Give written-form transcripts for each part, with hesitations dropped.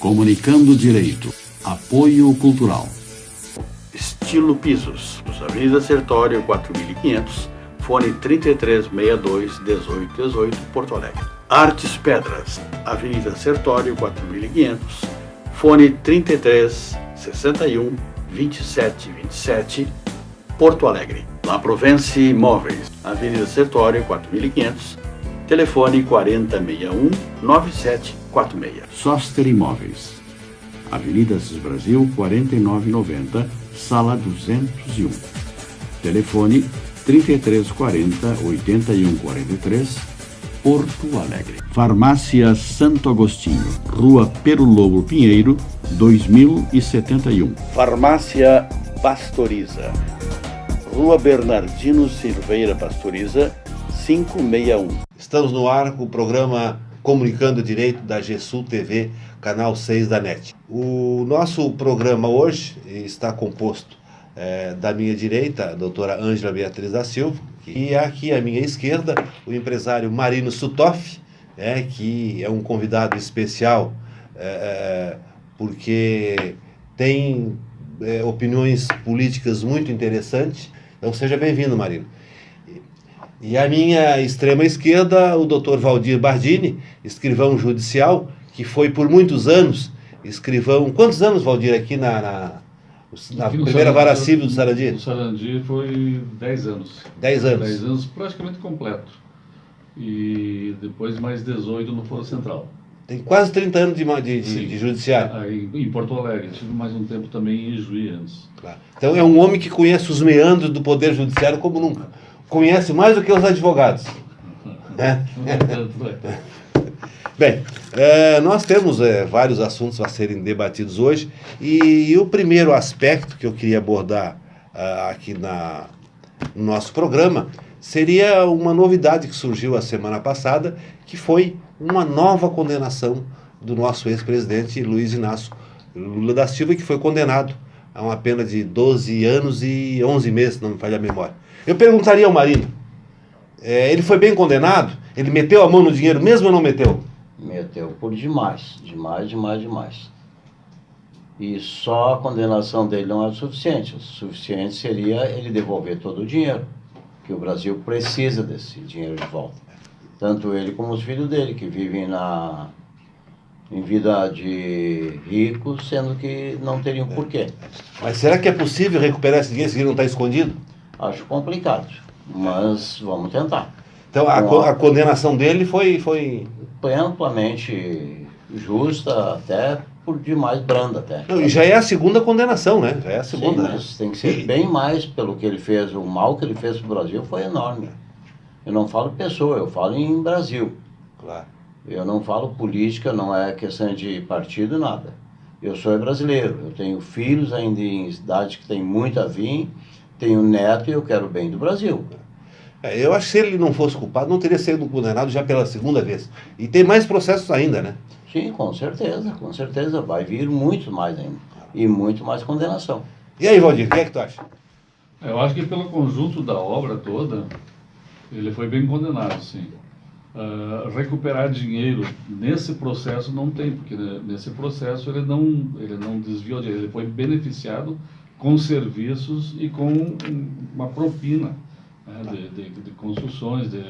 Comunicando Direito. Apoio Cultural. Estilo Pisos, Avenida Sertório 4500, fone 3362-1818, Porto Alegre. Artes Pedras, Avenida Sertório 4500, fone 3361-2727, Porto Alegre. La Provence Imóveis, Avenida Sertório 4500, telefone 4061-9746. Soster Imóveis, Avenida Assis Brasil 4990, sala 201. Telefone 3340-8143, Porto Alegre. Farmácia Santo Agostinho, Rua Pero Lobo Pinheiro, 2071. Farmácia Pastoriza, Rua Bernardino Silveira Pastoriza, 561. Estamos no ar com o programa Comunicando Direito da GESUL TV, canal 6 da NET. O nosso programa hoje está composto da minha direita, a doutora Ângela Beatriz da Silva, e aqui à minha esquerda, o empresário Marino Sutoff, que é um convidado especial, porque tem opiniões políticas muito interessantes. Então seja bem-vindo, Marino. E à minha extrema esquerda, o doutor Valdir Bardini, escrivão judicial, que foi por muitos anos escrivão... Quantos anos, Valdir, aqui na primeira vara civil do Sarandi? No Sarandi foi 10 anos. 10 anos. 10 anos praticamente completo. E depois mais 18 no Foro Central. Tem quase 30 anos de judiciário. Aí, em Porto Alegre. Tive mais um tempo também em Ijuí antes. Claro. Então é um homem que conhece os meandros do Poder Judiciário como nunca. Conhece mais do que os advogados. Né? Bem, nós temos vários assuntos a serem debatidos hoje, e o primeiro aspecto que eu queria abordar aqui no nosso programa seria uma novidade que surgiu a semana passada, que foi uma nova condenação do nosso ex-presidente Luiz Inácio Lula da Silva, que foi condenado a uma pena de 12 anos e 11 meses, não me falha a memória. Eu perguntaria ao Marino, ele foi bem condenado? Ele meteu a mão no dinheiro mesmo ou não meteu? Meteu por demais. E só a condenação dele não é o suficiente. O suficiente seria ele devolver todo o dinheiro, que o Brasil precisa desse dinheiro de volta. Tanto ele como os filhos dele, que vivem em vida de ricos, sendo que não teriam porquê. Mas será que é possível recuperar esse dinheiro se ele não está escondido? Acho complicado, mas vamos tentar. Então a condenação dele foi amplamente justa, até por demais branda até. Não, e já é a segunda condenação, né? Já é a segunda. Sim, mas tem que ser bem mais pelo que ele fez. O mal que ele fez para o Brasil foi enorme. Eu não falo pessoa, eu falo em Brasil. Claro. Eu não falo política, não é questão de partido, nada. Eu sou brasileiro, eu tenho filhos ainda em idade que tem muito a vir, tenho neto e eu quero o bem do Brasil. Eu acho que se ele não fosse culpado, não teria sido condenado já pela segunda vez. E tem mais processos ainda, né? Sim, com certeza. Vai vir muito mais ainda. E muito mais condenação. E aí, Valdir, o que é que tu acha? Eu acho que pelo conjunto da obra toda, ele foi bem condenado, sim. Recuperar dinheiro nesse processo não tem, porque nesse processo ele não desviou dinheiro, ele foi beneficiado com serviços e com uma propina, né, de construções, de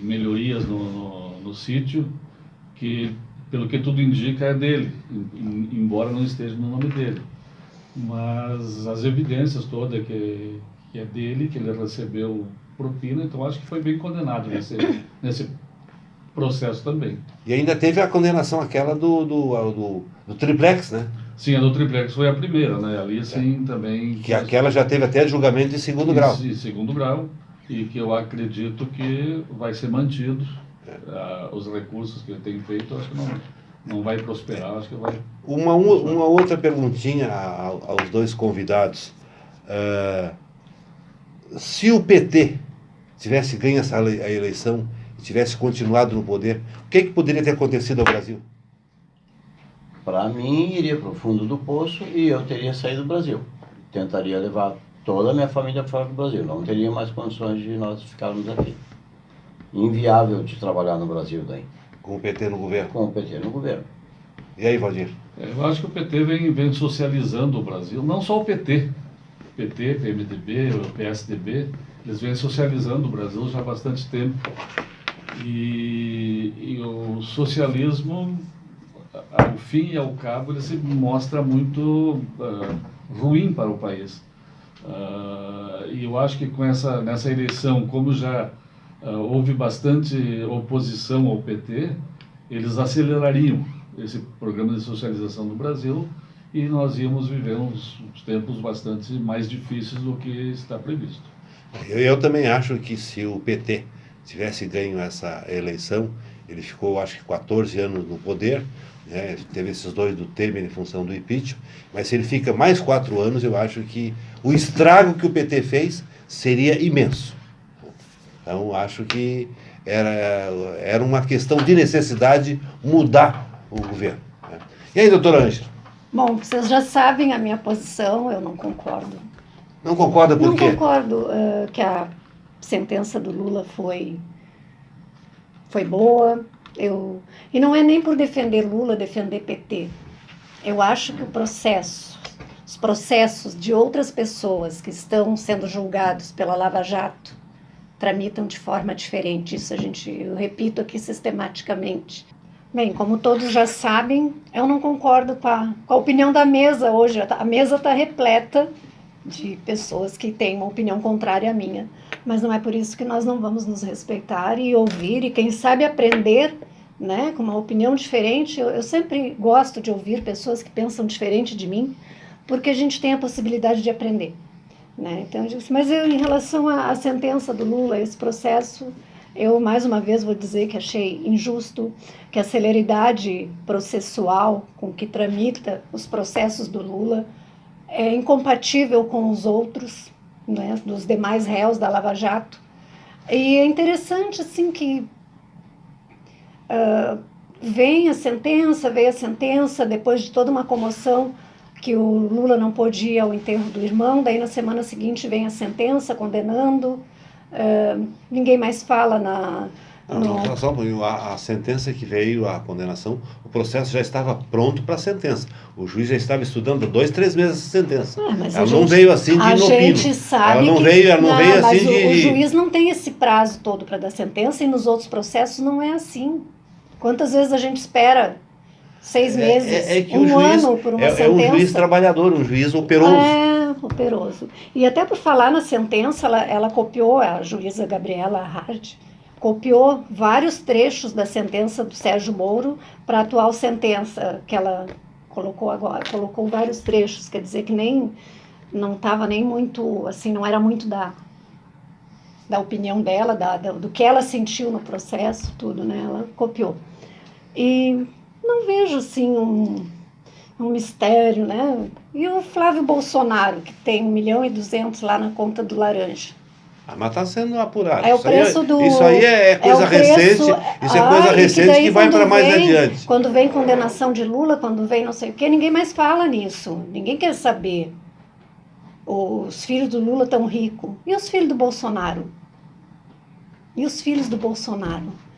melhorias no sítio, que pelo que tudo indica é dele, embora não esteja no nome dele. Mas as evidências todas que é dele, que ele recebeu propina, então acho que foi bem condenado nesse processo também. E ainda teve a condenação aquela do triplex, né? Sim, a do triplex foi a primeira, né? Ali sim também... Que aquela já teve até julgamento de segundo grau. Sim, segundo grau, e que eu acredito que vai ser mantido. Os recursos que ele tem feito, eu acho que não vai prosperar, acho que vai... Uma outra perguntinha aos dois convidados. Se o PT tivesse ganho a eleição e tivesse continuado no poder, o que poderia ter acontecido ao Brasil? Para mim, iria para o fundo do poço e eu teria saído do Brasil. Tentaria levar toda a minha família fora do Brasil. Não teria mais condições de nós ficarmos aqui. Inviável de trabalhar no Brasil daí. Com o PT no governo? Com o PT no governo. E aí, Valdir? Eu acho que o PT vem socializando o Brasil, não só o PT, PMDB, o PSDB, eles vêm socializando o Brasil já há bastante tempo. E o socialismo, ao fim e ao cabo, ele se mostra muito ruim para o país. E eu acho que nessa eleição, como já houve bastante oposição ao PT, eles acelerariam esse programa de socialização do Brasil e nós íamos viver uns tempos bastante mais difíceis do que está previsto. Eu também acho que se o PT tivesse ganho essa eleição, ele ficou, acho que 14 anos no poder, né? Teve esses 2 do Temer em função do impeachment, mas se ele fica mais 4 anos, eu acho que o estrago que o PT fez seria imenso. Então, acho que era uma questão de necessidade mudar o governo, né? E aí, doutora Ângela? Bom, vocês já sabem a minha posição, eu não concordo. Não concorda por quê? Não concordo que a sentença do Lula foi boa. E não é nem por defender Lula, defender PT. Eu acho que os processos de outras pessoas que estão sendo julgados pela Lava Jato tramitam de forma diferente. Isso eu repito aqui sistematicamente. Bem, como todos já sabem, eu não concordo com a opinião da mesa hoje. A mesa está repleta de pessoas que têm uma opinião contrária à minha. Mas não é por isso que nós não vamos nos respeitar e ouvir, e quem sabe aprender, né, com uma opinião diferente. Eu sempre gosto de ouvir pessoas que pensam diferente de mim, porque a gente tem a possibilidade de aprender, né? Então, eu digo assim, mas em relação à sentença do Lula, esse processo, eu mais uma vez vou dizer que achei injusto, que a celeridade processual com que tramita os processos do Lula é incompatível com os outros, né, dos demais réus da Lava Jato. E é interessante, assim, que veio a sentença, depois de toda uma comoção, que o Lula não pôde ir ao enterro do irmão, daí na semana seguinte vem a sentença condenando, ninguém mais fala Só um pouquinho. A sentença que veio, a condenação, o processo já estava pronto para a sentença. O juiz já estava estudando 2, 3 meses a sentença. Ela não veio assim de inopino. A gente sabe ela não veio assim de... O juiz não tem esse prazo todo para dar sentença, e nos outros processos não é assim. Quantas vezes a gente espera 6 meses, que um ano por uma sentença? É um juiz trabalhador, um juiz operoso. Operoso. E até por falar na sentença, ela copiou, a juíza Gabriela Hard, copiou vários trechos da sentença do Sérgio Moro para a atual sentença que ela colocou agora. Colocou vários trechos, quer dizer que não estava nem muito, assim, não era muito da opinião dela, do que ela sentiu no processo, tudo, né? Ela copiou. E não vejo, assim, um mistério, né? E o Flávio Bolsonaro, que tem 1.200.000 lá na conta do laranja. Mas está sendo apurado. É o preço isso aí é coisa recente. Isso é coisa recente que vai para mais adiante. Quando vem condenação de Lula, quando vem não sei o quê, ninguém mais fala nisso. Ninguém quer saber. Os filhos do Lula estão ricos. E os filhos do Bolsonaro? E os filhos do Bolsonaro?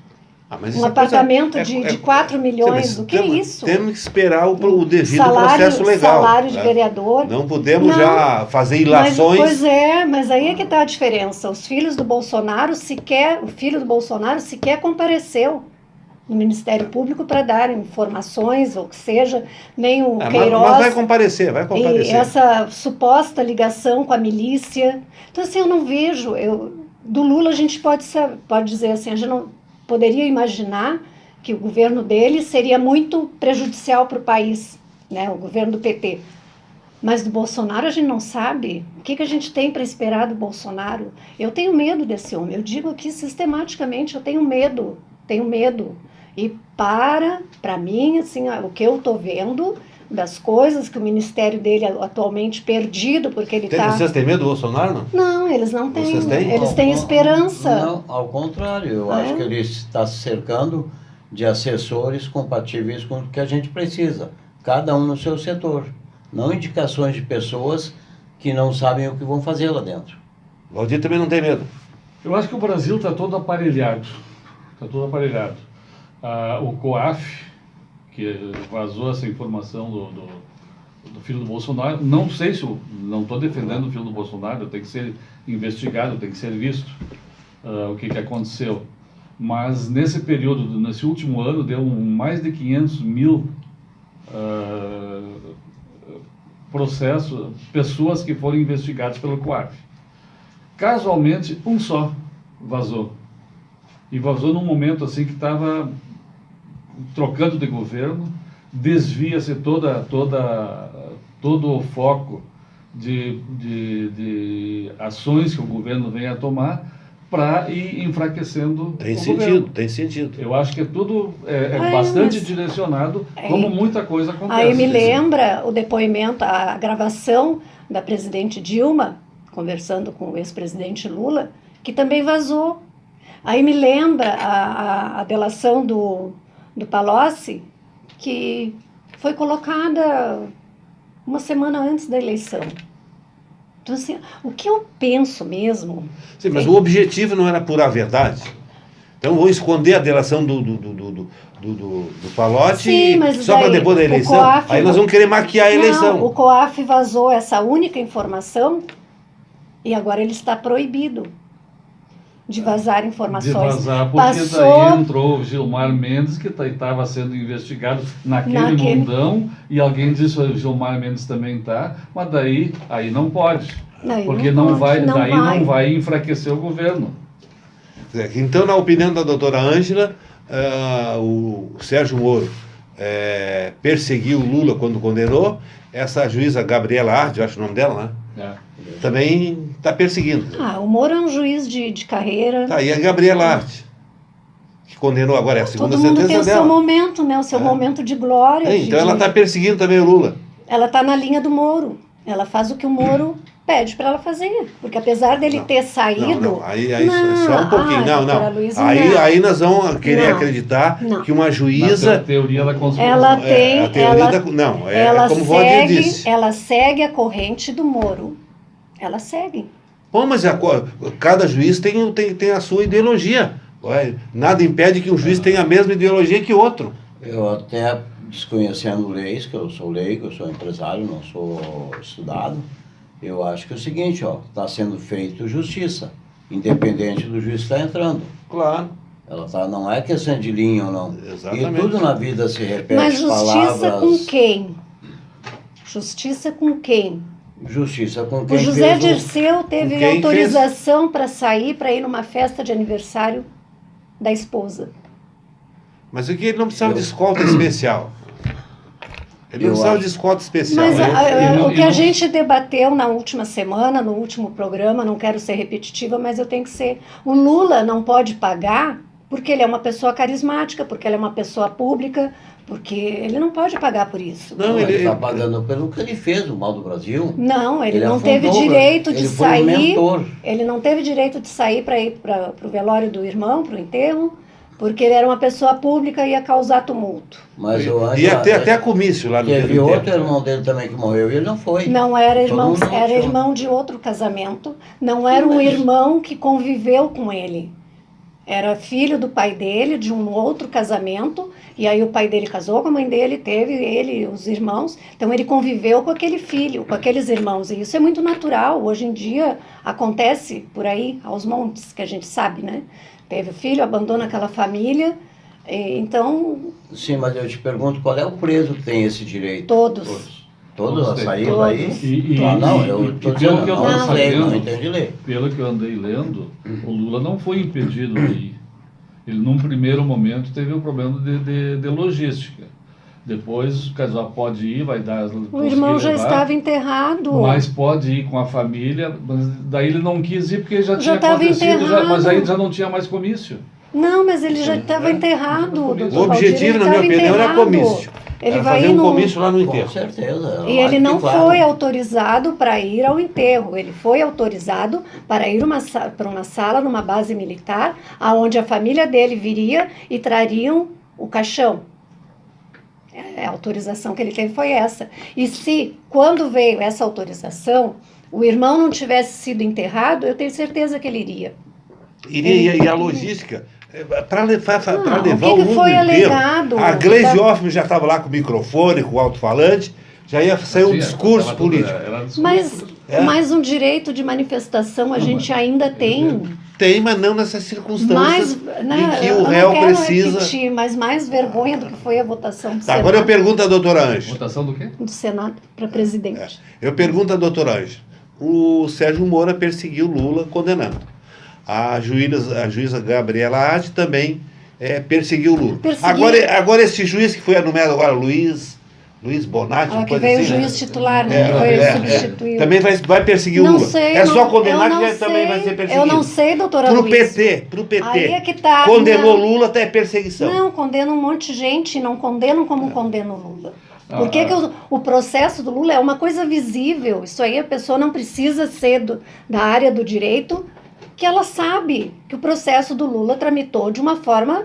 Um apartamento de 4 milhões, o que é isso? Temos que esperar o devido processo legal. Salário de vereador. Não podemos já fazer ilações. Mas aí é que está a diferença. O filho do Bolsonaro sequer compareceu no Ministério Público para dar informações, ou que seja, nem o Queiroz. Mas vai comparecer. E essa suposta ligação com a milícia. Então, assim, eu não vejo. Do Lula a gente pode dizer assim, a gente não poderia imaginar que o governo dele seria muito prejudicial para o país, né, o governo do PT. Mas do Bolsonaro a gente não sabe. O que a gente tem para esperar do Bolsonaro? Eu tenho medo desse homem. Eu digo aqui sistematicamente, eu tenho medo. E para mim, assim, o que eu estou vendo das coisas que o ministério dele atualmente perdido, porque ele está... Vocês têm medo do Bolsonaro, não? Não, eles não têm. Vocês têm? Eles têm esperança. Não, ao contrário. Eu acho que ele está se cercando de assessores compatíveis com o que a gente precisa. Cada um no seu setor. Não indicações de pessoas que não sabem o que vão fazer lá dentro. Valdir também não tem medo. Eu acho que o Brasil está todo aparelhado. O COAF, que vazou essa informação do filho do Bolsonaro. Não sei se não estou defendendo o filho do Bolsonaro, tem que ser investigado, tem que ser visto o que aconteceu. Mas nesse período, nesse último ano, deu mais de 500 mil processos, pessoas que foram investigadas pelo COAF. Casualmente, um só vazou. E vazou num momento assim que estava trocando de governo, desvia-se todo o foco de ações que o governo vem a tomar para ir enfraquecendo o governo. Tem sentido. Eu acho que tudo é bastante direcionado, como muita coisa acontece. Aí me lembra o depoimento, a gravação da presidente Dilma, conversando com o ex-presidente Lula, que também vazou. Aí me lembra a delação do Palocci, que foi colocada uma semana antes da eleição. Então, assim, o que eu penso mesmo... Sim, mas o objetivo não era apurar a verdade. Então, vou esconder a delação do Palocci só para depois da eleição. Aí nós vamos querer maquiar a eleição. Não, o COAF vazou essa única informação e agora ele está proibido de vazar informações. De vazar, porque daí entrou o Gilmar Mendes, que estava sendo investigado naquele mundão, e alguém disse que o Gilmar Mendes também está, mas daí aí não pode. Porque não vai enfraquecer o governo. Então, na opinião da doutora Ângela, o Sérgio Moro perseguiu o Lula quando condenou. Essa juíza Gabriela Arde, eu acho o nome dela, né? Também está perseguindo. O Moro é um juiz de carreira. E a Gabriela Arde, que condenou agora, é a segunda sentença dela. Todo mundo tem o seu momento, né? O seu momento de glória. Então ela está perseguindo também o Lula. Ela está na linha do Moro. Ela faz o que o Moro pede para ela fazer. Porque apesar dele ter saído... Aí só um pouquinho. Aí nós vamos querer acreditar que uma juíza... Na teoria da conspiração. Ela tem... como o Valdir disse. Ela segue a corrente do Moro. Ela segue. Bom, mas cada juiz tem a sua ideologia. Nada impede que um juiz tenha a mesma ideologia que outro. Eu até, desconhecendo leis, que eu sou leigo, eu sou empresário, não sou estudado, eu acho que é o seguinte, está sendo feito justiça, independente do juiz que está entrando. Claro. Ela não é questão de linha ou não. Exatamente. E tudo na vida se repete. Mas justiça palavras... com quem? Justiça com quem? Justiça com quem o José fez Dirceu teve autorização para sair, para ir numa festa de aniversário da esposa. Mas o que ele não precisava de escolta especial. Ele não precisava de escolta especial. Mas o que a gente debateu na última semana, no último programa, não quero ser repetitiva, mas eu tenho que ser... O Lula não pode pagar porque ele é uma pessoa carismática, porque ele é uma pessoa pública, porque ele não pode pagar por isso. Não, ele está pagando pelo que ele fez, o mal do Brasil. Não, ele não teve direito de sair. Ele não teve direito de sair para ir para o velório do irmão, para o enterro, porque ele era uma pessoa pública e ia causar tumulto. Mas eu acho ia ter até comício lá no teve outro irmão dele também que morreu e ele não foi. Não era irmão, era irmão de outro casamento. Não era um irmão que conviveu com ele. Era filho do pai dele, de um outro casamento, e aí o pai dele casou com a mãe dele, teve ele, os irmãos, então ele conviveu com aquele filho, com aqueles irmãos, e isso é muito natural, hoje em dia acontece por aí, aos montes, que a gente sabe, né? Teve o filho, abandona aquela família, então... Sim, mas eu te pergunto, qual é o preso que tem esse direito? Todos. Todos a sair daí? Não entendi ler. Pelo que eu andei lendo, o Lula não foi impedido de ir. Ele, num primeiro momento, teve um problema de logística. Depois, o casal pode ir, vai dar... O irmão já estava enterrado. Mas pode ir com a família, mas daí ele não quis ir porque já tinha acontecido, mas aí já não tinha mais comício. Não, mas ele já estava enterrado. O objetivo, na minha opinião, era comício. Ele vai fazer um comício lá no enterro. Com certeza. E ele não foi autorizado para ir ao enterro. Ele foi autorizado para ir para uma sala, numa base militar, aonde a família dele viria e trariam o caixão. A autorização que ele teve foi essa. E se, quando veio essa autorização, o irmão não tivesse sido enterrado, eu tenho certeza que ele iria. E a logística... Para levar o que o que mundo foi inteiro. alegado? A Gleisi Hoffmann já estava lá com o microfone, com o alto-falante, já ia sair um discurso político. Era discurso Mas, político. mas um direito de manifestação a gente ainda tem. Tem, mas não nessas circunstâncias em que eu o não réu quero precisa... repetir, mas mais vergonha do que foi a votação do Tá, agora eu Senado, pergunto à doutora Ângela. Votação do quê? do Senado para presidente. Eu pergunto à doutora Ângela. O Sérgio Moro perseguiu Lula condenando. A juíza Gabriela Hadi também perseguiu Lula. Agora esse juiz que foi nomeado agora, Luiz Bonatti, Que veio o juiz titular, né? Foi substituído. também vai perseguir o Não Lula. sei, Só não- condenar eu que não ele também vai sei, ser perseguido. eu não sei, doutora Pro Luiz. PT. Aí é que tá, Condenou não. Lula até perseguição. Não, condena um monte de gente, não condenam como condena o Lula. Por que o processo do Lula é uma coisa visível? Isso aí a pessoa não precisa ser da área do direito, que ela sabe que o processo do Lula tramitou de uma forma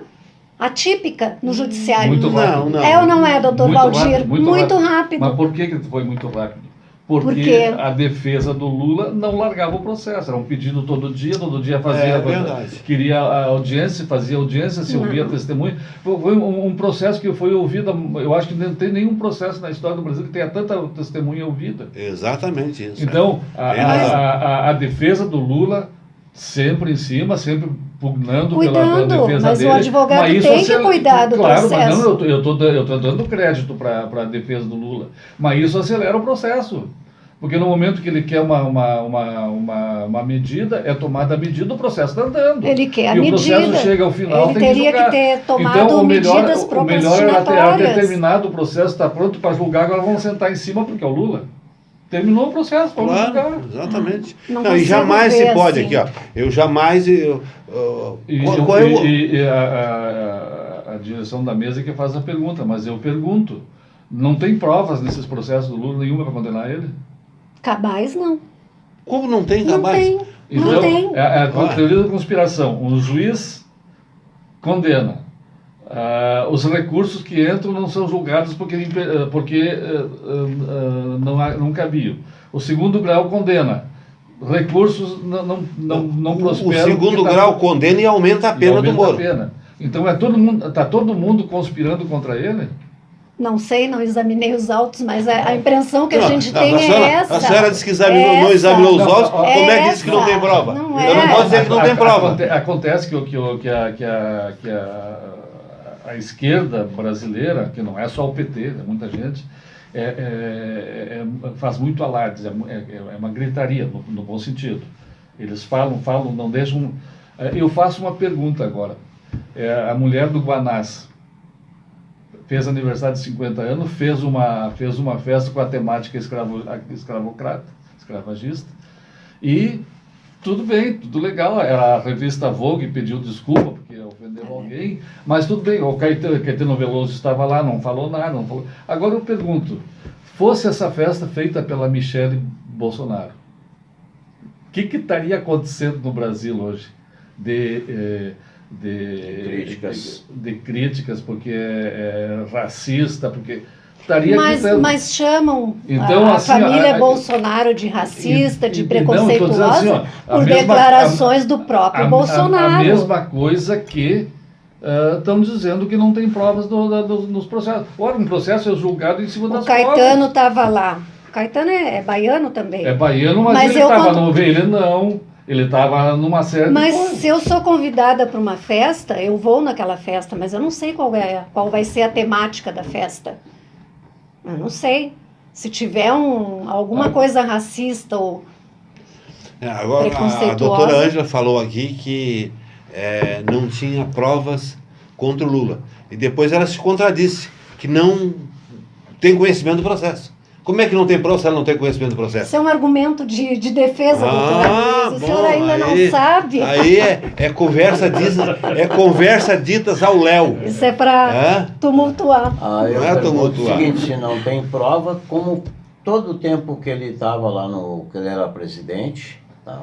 atípica no judiciário. Muito rápido. Não. É ou não é, doutor Muito Valdir? rápido, Muito rápido. Mas por que foi muito rápido? Porque Por quê? a defesa do Lula não largava o processo. Era um pedido todo dia fazia. É verdade. Queria a audiência, fazia audiência, se ouvia testemunha. Foi um processo que foi ouvido. Eu acho que não tem nenhum processo na história do Brasil que tenha tanta testemunha ouvida. Exatamente isso. Então, Tem razão. a defesa do Lula sempre em cima, sempre pugnando pela Cuidando, defesa mas o dele. advogado Mas isso tem que cuidar do claro, processo. Mas não, eu estou dando crédito para a defesa do Lula. Mas isso acelera o processo. Porque no momento que ele quer uma medida, é tomada a medida, o processo está andando. Ele quer a e medida. o processo chega ao final, Ele tem teria julgar. que ter tomado Então, medidas o melhor era procrastinatórias. ter terminado o processo, está pronto para julgar, agora vamos sentar em cima porque é o Lula. Terminou o processo, vamos julgar. Claro, exatamente. Não E consigo jamais se ver pode assim. aqui, ó. Eu jamais. E qual a direção da mesa é que faz a pergunta, mas eu pergunto, não tem provas nesses processos do Lula nenhuma para condenar ele? Cabais não. Como não tem, Não rapaz? tem. Então, Não tem. é a teoria da conspiração. Um juiz condena. Os recursos que entram não são julgados porque não cabiam. O segundo grau condena. Recursos não prosperam. O segundo porque grau condena e aumenta a pena do Moro. Então está todo mundo conspirando contra ele? Não sei, não examinei os autos, mas a impressão que a Não, gente não, tem é essa. A senhora disse que não examinou os autos, como é que disse que não tem prova? Não Eu não posso dizer que não tem prova. Acontece que a esquerda brasileira, que não é só o PT, é muita gente, faz muito alardes, é uma gritaria, no bom sentido. Eles falam, não deixam... Eu faço uma pergunta agora. A mulher do Guanás fez aniversário de 50 anos, fez uma festa com a temática escravagista, e tudo bem, tudo legal. A revista Vogue pediu desculpa porque ofendeu alguém, mas tudo bem. O Caetano Veloso estava lá, não falou nada. Não falou. Agora eu pergunto, fosse essa festa feita pela Michele Bolsonaro, o que estaria acontecendo no Brasil hoje de críticas, porque é racista, porque estaria mas chamam então, a assim, família Bolsonaro de racista, de não, preconceituosa, tô dizendo assim, ó, por declarações do próprio Bolsonaro. A mesma coisa que estão dizendo que não tem provas nos processos. Ora, um processo é julgado em cima das provas. O Caetano estava lá. O Caetano é baiano também. É baiano, mas ele estava no Ele não. Ele estava numa série Mas de coisas. se eu sou convidada para uma festa, eu vou naquela festa, mas eu não sei qual vai ser a temática da festa. Eu não sei. Se tiver alguma coisa racista ou Agora, a doutora Ângela falou aqui que não tinha provas contra o Lula. E depois ela se contradisse, que não tem conhecimento do processo. Como é que não tem prova se ela não tem conhecimento do processo? Isso é um argumento de defesa, doutora Luiz. O senhor ainda não sabe? Aí é conversa ditas ao léu. Isso é para tumultuar. Eu Não é pergunto o tumultuar. seguinte, se não tem prova, como todo o tempo que ele estava lá que ele era presidente,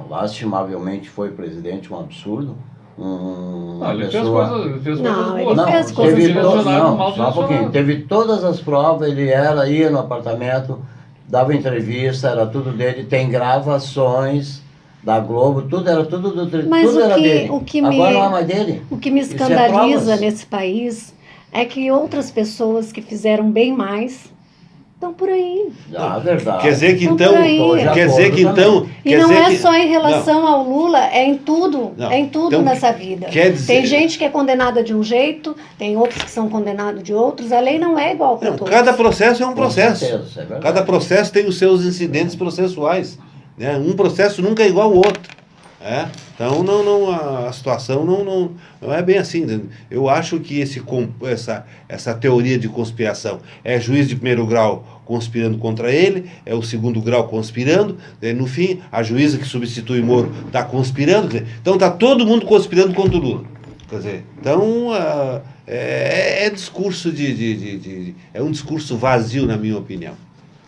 lastimavelmente foi presidente, um absurdo. Ele fez coisas Não, boas. ele fez coisas teve boas. só um pouquinho. Teve todas as provas, ele ia no apartamento, dava entrevista, era tudo dele, tem gravações da Globo, tudo era Mas tudo era dele. Agora não é mais dele. O que me Isso é escandaliza provas. nesse país é que outras pessoas que fizeram bem mais estão por aí. Ah, verdade. Quer dizer que Então, então, por aí. quer dizer que então, E quer não dizer é que- só em relação ao Lula, é em tudo. Não. É em tudo Então, nessa vida. quer dizer- Tem gente que é condenada de um jeito, tem outros que são condenados de outros. A lei não é igual para Não, todos. cada processo é um Com processo. certeza, é verdade. Cada processo tem os seus incidentes processuais, né? Um processo nunca é igual ao outro. Então a situação não é bem assim. Né? Eu acho que essa teoria de conspiração é juiz de primeiro grau conspirando contra ele, é o segundo grau conspirando, no fim a juíza que substitui Moro está conspirando, quer dizer, então está todo mundo conspirando contra o Lula. Quer dizer, então é discurso é um discurso vazio, na minha opinião.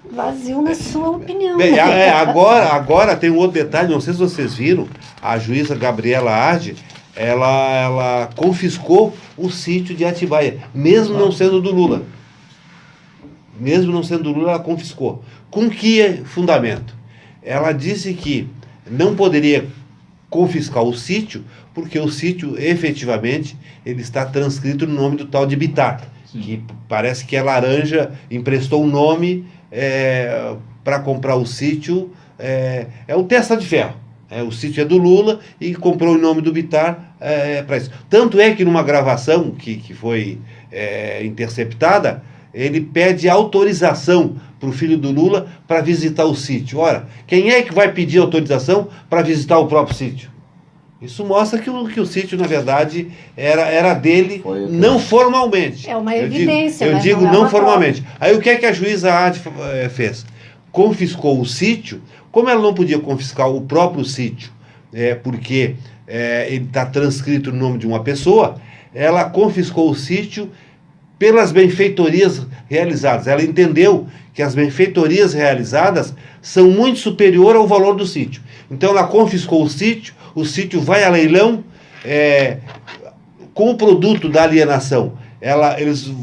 Vazio na sua opinião. Bem, agora tem um outro detalhe, não sei se vocês viram, a juíza Gabriela Arde, ela confiscou o sítio de Atibaia, mesmo não sendo do Lula. Mesmo não sendo do Lula, ela confiscou. Com que fundamento? Ela disse que não poderia confiscar o sítio, porque o sítio, efetivamente, ele está transcrito no nome do tal de Bittar, que parece que a Laranja emprestou o nome para comprar o sítio, é o testa de ferro. O sítio é do Lula e comprou o nome do Bittar para isso. Tanto é que numa gravação que foi interceptada, ele pede autorização para o filho do Lula para visitar o sítio. Ora, quem é que vai pedir autorização para visitar o próprio sítio? Isso mostra que o sítio, na verdade, era dele, não formalmente. É uma evidência, Eu mas digo não é não uma formalmente. Aí o que é que a juíza Arde fez? Confiscou o sítio. Como ela não podia confiscar o próprio sítio, porque ele está transcrito no nome de uma pessoa, ela confiscou o sítio pelas benfeitorias realizadas. Ela entendeu que as benfeitorias realizadas são muito superiores ao valor do sítio. Então ela confiscou o sítio vai a leilão, com o produto da alienação,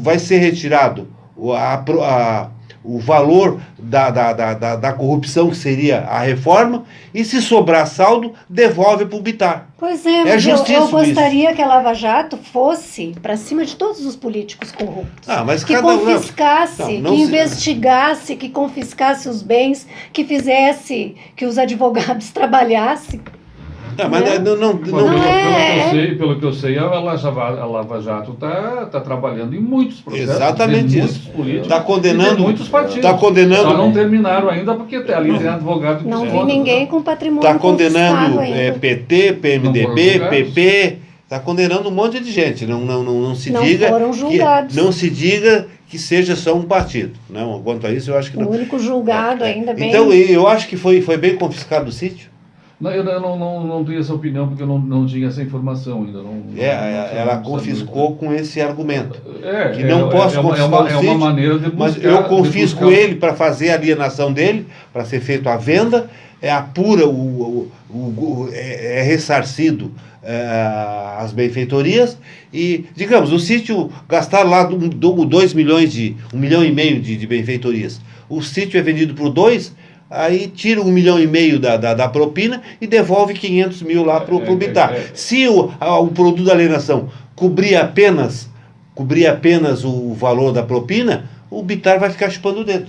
vai ser retirado o valor da corrupção, que seria a reforma, e se sobrar saldo, devolve para o Bittar. Pois é, mas justiça eu gostaria que a Lava Jato fosse para cima de todos os políticos corruptos. Mas que confiscasse, que investigasse, que confiscasse os bens, que fizesse que os advogados trabalhassem. Pelo que eu sei, a Lava Jato está trabalhando em muitos processos. Exatamente isso. Está condenando muitos partidos. Está condenando. Só não terminaram ainda porque ali tem advogado que não vi ninguém com patrimônio está condenando PT, PMDB, não PP. Está condenando um monte de gente. Não se diga. Foram julgados. Não se diga que seja só um partido. Não, quanto a isso, eu acho que não. O único julgado ainda bem. Então, eu acho que foi bem confiscado o sítio. Eu não tenho essa opinião, porque eu não tinha essa informação ainda. Ela confiscou com esse argumento. Que não não posso confiscar o sítio, uma maneira de buscar, mas eu confisco ele para fazer a alienação dele, para ser feito a venda, apura, é ressarcido as benfeitorias, e, digamos, o sítio gastaram lá 2 milhões, 1,5 milhão de benfeitorias. O sítio é vendido por 2, aí tira 1,5 milhão da propina e devolve 500 mil lá para o Bittar. Se o produto da alienação cobrir apenas o valor da propina, o Bittar vai ficar chupando o dedo.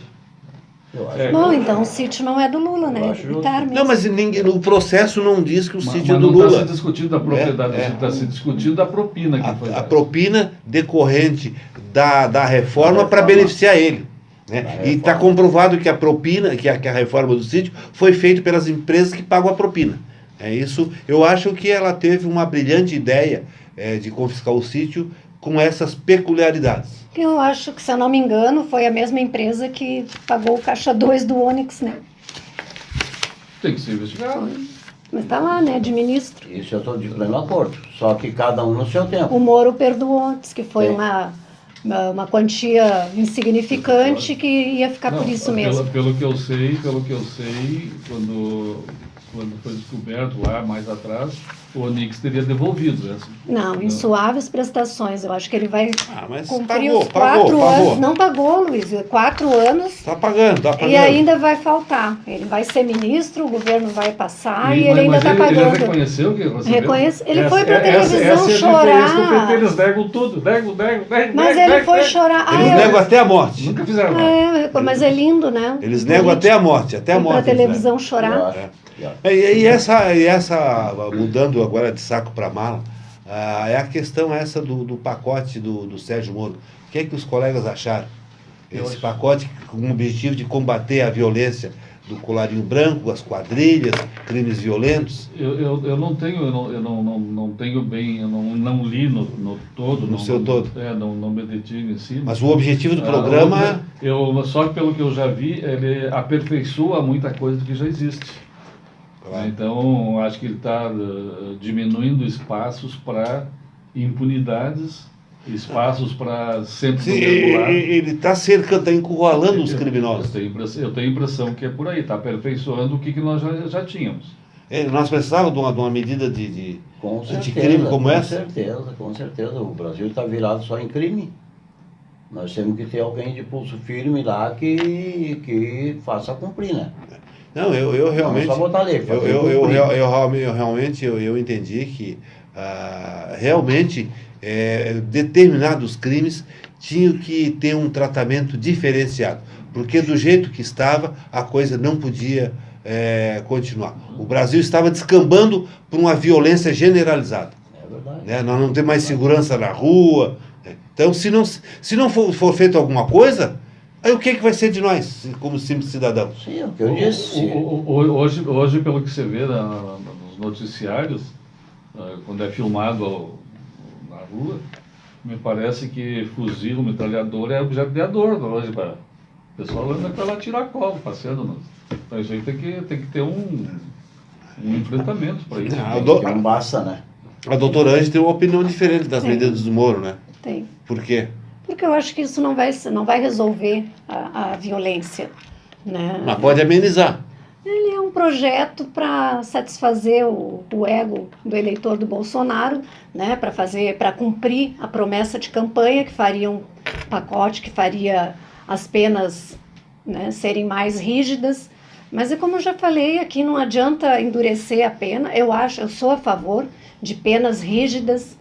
Bom, então o sítio não é do Lula, né? Bittar mesmo. Não, mas o processo não diz que o sítio é do Lula. Não Lula. está se discutindo da propriedade, está se discutindo da propina que foi dada. A propina decorrente da reforma para beneficiar ele. E está comprovado que a propina, que a reforma do sítio foi feita pelas empresas que pagam a propina. Isso. Eu acho que ela teve uma brilhante ideia de confiscar o sítio com essas peculiaridades. Eu acho que, se eu não me engano, foi a mesma empresa que pagou o caixa 2 do Onyx, né? Tem que ser investigado. Mas tá lá, né, de ministro. Isso eu estou de pleno acordo, só que cada um no seu tempo. O Moro perdoou, disse que foi uma quantia insignificante que ia ficar por isso mesmo. Pelo que eu sei, quando foi descoberto lá mais atrás, o Onix teria devolvido essa. Não, em suaves prestações. Eu acho que ele vai Mas cumprir pagou, os 4 pagou. anos. Não pagou, Luiz. 4 anos. Tá pagando. E ainda vai faltar. Ele vai ser ministro, o governo vai passar e ele ainda está Ele pagando. reconheceu que recebeu? Ele foi para televisão essa é a chorar. diferença do PT, eles negam tudo. Mas ele foi chorar. Eles negam até a morte. Nunca fizeram nada. Mas é lindo, né? Eles negam até a morte, até a morte. Para televisão chorar. E essa, mudando agora de saco para mala, é a questão essa do pacote do Sérgio Moro. O que é que os colegas acharam? Esse pacote com o objetivo de combater a violência do colarinho branco, as quadrilhas, crimes violentos. Eu não tenho, eu não tenho bem, eu não li no todo. No seu todo. Não me detive em si. Mas o objetivo do programa... Só que pelo que eu já vi, ele aperfeiçoa muita coisa que já existe. Claro. Então, acho que ele está diminuindo espaços para impunidades, espaços para sempre Sim, regular. ele está cercando, está encurralando os criminosos. Eu tenho a impressão que é por aí, está aperfeiçoando o que nós já tínhamos. Nós precisávamos de uma medida de Com anticrime certeza, como essa? Com certeza. O Brasil está virado só em crime. Nós temos que ter alguém de pulso firme lá que faça cumprir, né? Não, eu realmente... Não só botar lei, eu entendi que realmente determinados crimes tinham que ter um tratamento diferenciado, porque do jeito que estava, a coisa não podia continuar. O Brasil estava descambando por uma violência generalizada. É verdade. Né? Nós não temos mais segurança na rua. Então, se não for feito alguma coisa... Aí o que vai ser de nós, como simples cidadãos? Sim, o que eu disse. Hoje, pelo que você vê nos noticiários, quando é filmado na rua, me parece que fuzil, metralhador é objeto de adorno hoje. O pessoal anda para lá tirar colo, passeando. Então isso aí tem que ter um enfrentamento para isso. Que não basta, né? A doutora Ange tem uma opinião diferente das medidas do Moro, né? Tem. Por quê? Porque eu acho que isso não vai resolver a violência, né? Mas pode amenizar. Ele é um projeto para satisfazer o ego do eleitor do Bolsonaro, né? Para cumprir a promessa de campanha, que faria um pacote que faria as penas, né, serem mais rígidas. Mas é como eu já falei aqui, não adianta endurecer a pena. Eu sou a favor de penas rígidas.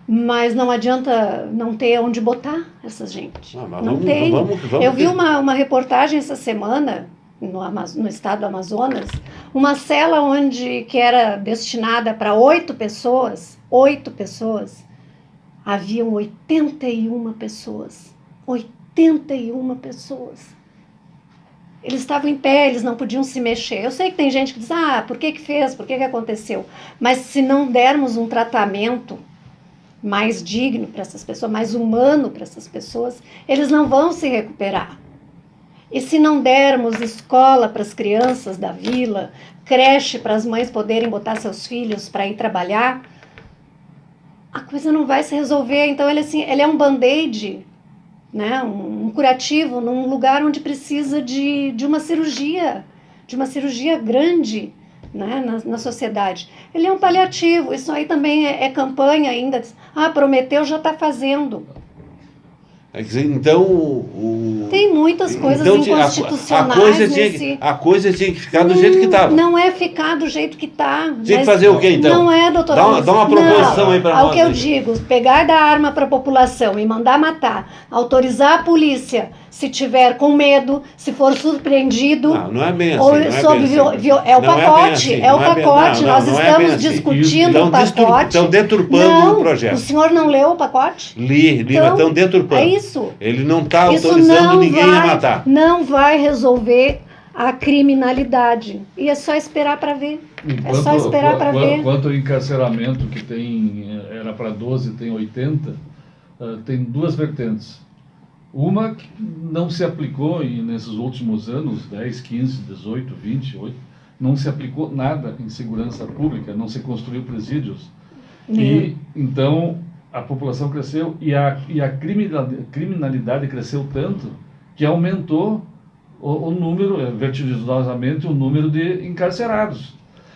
Mas não adianta não ter onde botar essa gente. Não tem. Eu vi uma reportagem essa semana, no estado do Amazonas, uma cela que era destinada para 8 pessoas, haviam 81 pessoas. 81 pessoas. Eles estavam em pé, eles não podiam se mexer. Eu sei que tem gente que diz, por que fez, por que aconteceu? Mas se não dermos um tratamento mais digno para essas pessoas, mais humano para essas pessoas, eles não vão se recuperar. E se não dermos escola para as crianças da vila, creche para as mães poderem botar seus filhos para ir trabalhar, a coisa não vai se resolver. Então ele é um band-aid, né? Um curativo num lugar onde precisa de uma cirurgia grande, né, na sociedade. Ele é um paliativo. Isso aí também é campanha ainda. Prometeu, já está fazendo. Então, tem muitas coisas inconstitucionais a coisa tinha que ficar do jeito que estava. Não é ficar do jeito que está. Tinha que fazer o quê, então? Não é, doutora. Dá uma proposição aí para nós. O que eu digo, pegar da arma para a população e mandar matar, autorizar a polícia, se tiver com medo, se for surpreendido. Não é bem assim. É o pacote. Nós estamos discutindo o pacote. Estão deturpando o projeto. O senhor não leu o pacote? Li, mas estão deturpando. É isso. Ele não está autorizando ninguém a matar. Não vai resolver a criminalidade. E é só esperar para ver. Quanto ao encarceramento que era para 12, tem 80, tem duas vertentes. Uma que não se aplicou nesses últimos anos, 10, 15, 18, 28, não se aplicou nada em segurança pública, não se construiu presídios. E então a população cresceu e a criminalidade cresceu tanto que aumentou o número, vertiginosamente, o número de encarcerados.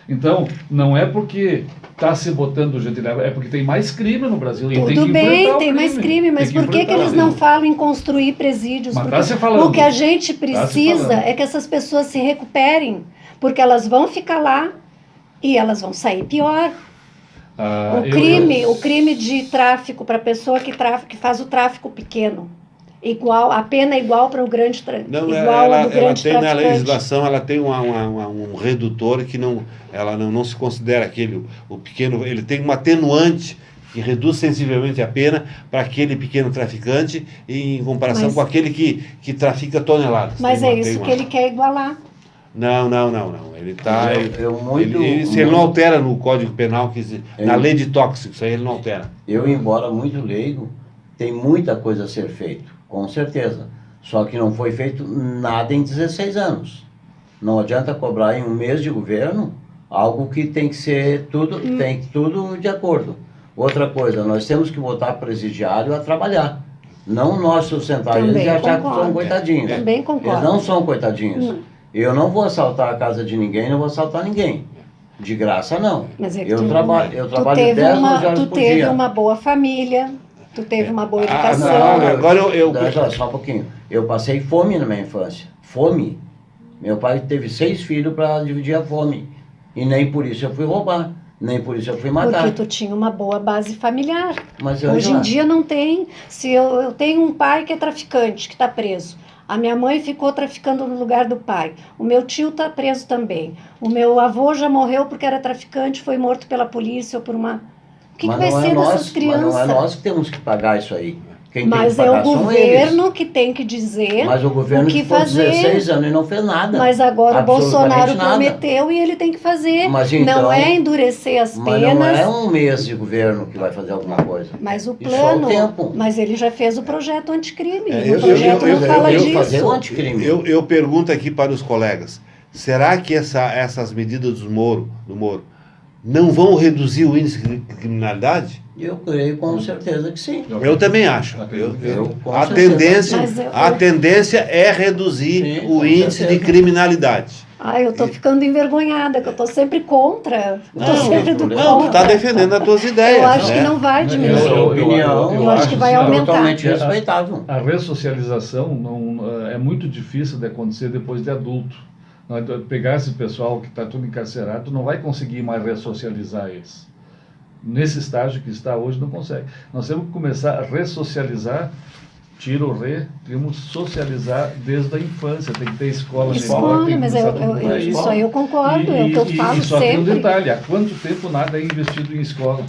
Então, não é porque está se botando gente, é porque tem mais crime no Brasil. E tem que Tudo bem, enfrentar o tem mais crime, mas Tem por que enfrentar eles o não crime. falam em construir presídios? Mas Porque tá se falando. o que a gente Tá se precisa falando. é que essas pessoas se recuperem, porque elas vão ficar lá e elas vão sair pior. Ah, O crime de tráfico para a pessoa que faz o tráfico pequeno, a pena é igual para o grande Não, igual a do ela grande tem na traficante. legislação, ela tem um redutor que ela não se considera o pequeno, ele tem uma atenuante que reduz sensivelmente a pena para aquele pequeno traficante em comparação Mas- com aquele que trafica toneladas. Mas Tem é uma- isso tem que uma- ele quer igualar. Não. Ele tá. Se ele não altera no Código Penal, na lei de tóxicos, isso aí ele não altera. Eu, embora muito leigo, tem muita coisa a ser feito, com certeza. Só que não foi feito nada em 16 anos. Não adianta cobrar em um mês de governo algo que tem que ser tudo de acordo. Outra coisa, nós temos que botar presidiário a trabalhar. Não nós sustentar eles Também e achar que concordo. são coitadinhos. Também Eles concordo. não são coitadinhos. Eu não vou assaltar a casa de ninguém, não vou assaltar ninguém. De graça, não. Mas é que Eu trabalho tu 10, 11 horas tu por teve dia. uma boa família, tu teve uma boa Ah, educação. não, agora eu- Só um pouquinho. Eu passei fome na minha infância. Fome. Meu pai teve 6 filhos para dividir a fome. E nem por isso eu fui roubar. Nem por isso eu fui matar. Porque tu tinha uma boa base familiar. Mas Hoje em Ângela, dia não tem. Se eu tenho um pai que é traficante, que está preso. A minha mãe ficou traficando no lugar do pai. O meu tio está preso também. O meu avô já morreu porque era traficante, foi morto pela polícia ou por uma... O que mas vai não é ser nós- dessas crianças? Mas não é nós que temos que pagar isso aí. Quem Mas tem que é pagar o são governo eles. que tem que dizer Mas o governo o que ficou fazer. 16 anos e não fez nada. Mas agora o Absolutamente Bolsonaro nada. prometeu e ele tem que fazer. Mas então- não é endurecer as Mas penas. não é um mês de governo que vai fazer alguma coisa. Mas o Isso é o plano, tempo. mas ele já fez o projeto anticrime. É, o projeto não fala eu disso. fazer o anticrime. Eu pergunto aqui para os colegas, será que essas medidas do Moro não vão reduzir o índice de criminalidade? Eu creio com certeza que sim. Eu também acho. Com A certeza. tendência é reduzir Sim, o com índice certeza. de criminalidade. Ai, eu tô ficando envergonhada, que eu tô sempre contra. Eu tô Não, sempre do não, Não, tu contra. está defendendo as tuas ideias. Eu acho né? que não vai diminuir. Essa opinião, eu acho que vai assim, ó, aumentar. totalmente A- respeitável. A ressocialização é muito difícil de acontecer depois de adulto. Pegar esse pessoal que está tudo encarcerado, tu não vai conseguir mais ressocializar eles. Nesse estágio que está hoje, não consegue. Nós temos que começar a ressocializar, temos que socializar desde a infância, tem que ter escola Escola, tem que mas começar tudo por aí. isso aí eu concordo, é o que eu falo só tem um sempre. detalhe, há quanto tempo nada é investido em escola?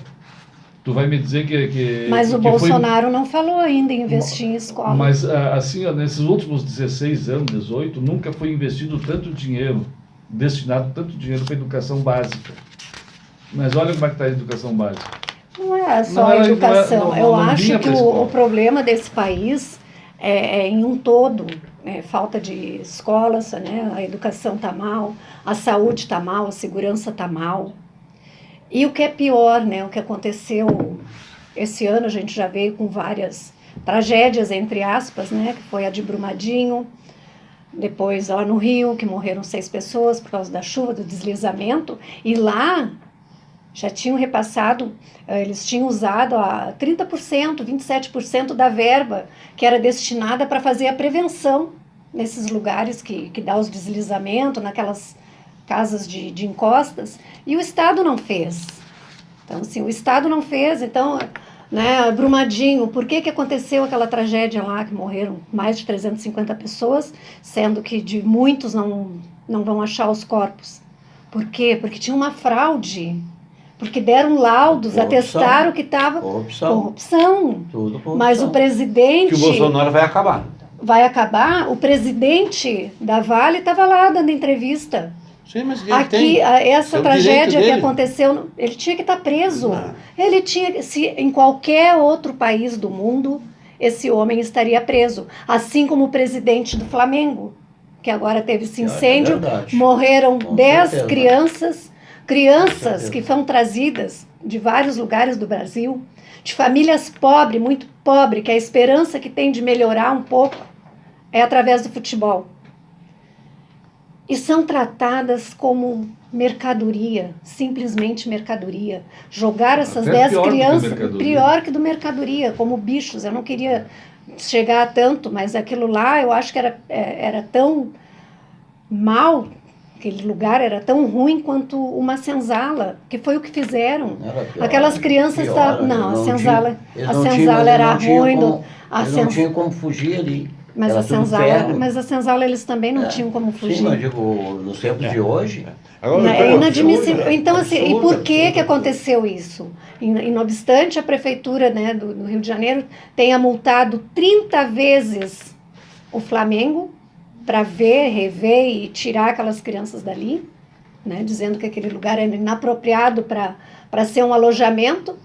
Tu vai me dizer que Mas o que foi- Bolsonaro não falou ainda em investir em escola. Mas, assim, ó, nesses últimos 16 anos, 18, nunca foi investido destinado tanto dinheiro para a educação básica. Mas olha como é que está a educação básica. Não é só Não a era- educação. não Eu vinha acho que pra escola. o problema desse país é em um todo. Falta de escolas, né? A educação está mal, a saúde está mal, a segurança está mal. E o que é pior, né? O que aconteceu esse ano, a gente já veio com várias tragédias, entre aspas, né? Que foi a de Brumadinho, depois lá no Rio, que morreram 6 pessoas por causa da chuva, do deslizamento. E lá já tinham repassado, eles tinham usado 30%, 27% da verba que era destinada para fazer a prevenção nesses lugares que dá os deslizamentos, naquelas casas de encostas, e o Estado não fez. Então, assim, o Estado não fez, então, né, Brumadinho, por que aconteceu aquela tragédia lá, que morreram mais de 350 pessoas, sendo que de muitos não vão achar os corpos? Por quê? Porque tinha uma fraude, porque deram laudos, Corrupção. atestaram que estava corrupção. Tudo corrupção. Mas o presidente Que o Bolsonaro vai acabar. vai acabar, o presidente da Vale estava lá dando entrevista. Sim, mas Aqui, essa É o tragédia direito que dele. aconteceu, ele tinha que estar preso. Não. Ele tinha, se em qualquer outro país do mundo, esse homem estaria preso. Assim como o presidente do Flamengo, que agora teve esse incêndio, verdade. morreram Com 10 certeza. crianças certeza. que foram trazidas de vários lugares do Brasil, de famílias pobres, muito pobres, que a esperança que tem de melhorar um pouco é através do futebol. e são tratadas como mercadoria, simplesmente mercadoria. Jogar essas Até 10 pior do que crianças, mercadoria. pior que do mercadoria, como bichos. Eu não queria chegar a tanto, mas aquilo lá eu acho que era tão mal, aquele lugar era tão ruim quanto uma senzala, que foi o que fizeram. Era pior, Aquelas crianças pior, não, a eles não senzala, tinham- a eles não tinham- senzala eles era não tinham ruim, como- a eles não sen- tinham como fugir ali. mas Era a tudo senzala, ferro. mas a senzala eles também não É. tinham como fugir. Sim, mas digo, nos tempos de hoje, Agora, É eu- inadmissível. Então, assim, e por absurdo, que absurdo. que aconteceu isso? E não obstante, a prefeitura, né, do Rio de Janeiro tenha multado 30 vezes o Flamengo para ver, rever e tirar aquelas crianças dali, né, dizendo que aquele lugar era inapropriado para ser um alojamento.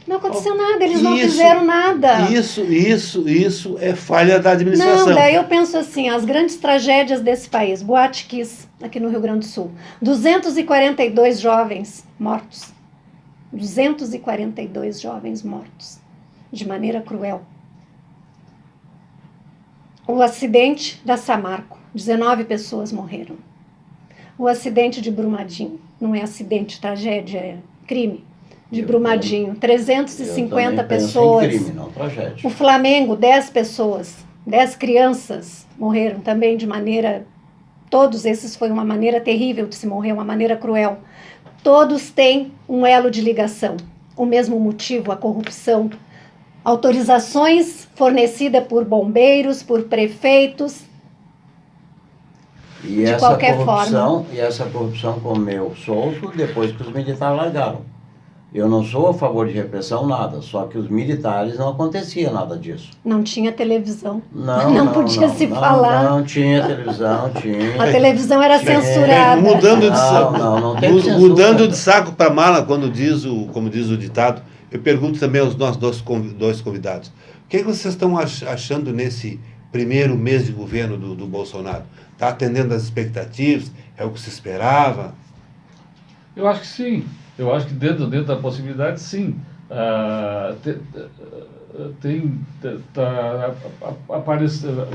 Não aconteceu nada, eles não Isso- fizeram nada. Isso é falha da administração. Não, daí eu penso assim, as grandes tragédias desse país, Boate Kiss, aqui no Rio Grande do Sul, 242 jovens mortos, 242 jovens mortos, de maneira cruel. O acidente da Samarco, 19 pessoas morreram. O acidente de Brumadinho, não é acidente, tragédia, é crime, de Eu Brumadinho, eu 350 também penso em pessoas. crime, não tragédia. O Flamengo, 10 pessoas, 10 crianças morreram também de maneira... Todos esses foi uma maneira terrível de se morrer, uma maneira cruel. Todos têm um elo de ligação. O mesmo motivo, a corrupção. Autorizações fornecidas por bombeiros, por prefeitos. E de essa qualquer corrupção, e essa corrupção comeu solto depois que os militares largaram. Eu não sou a favor de repressão, nada, só que os militares não acontecia nada disso. Não tinha televisão. Não podia se falar. Não tinha televisão, tinha. A televisão era censurada. Mudando de saco, Não tem censura. mudando de saco para mala, como diz o ditado, eu pergunto também aos nossos dois convidados. O que vocês estão achando nesse primeiro mês de governo do Bolsonaro? Está atendendo às expectativas? É o que se esperava? Eu acho que sim. Eu acho que dentro da possibilidade, sim.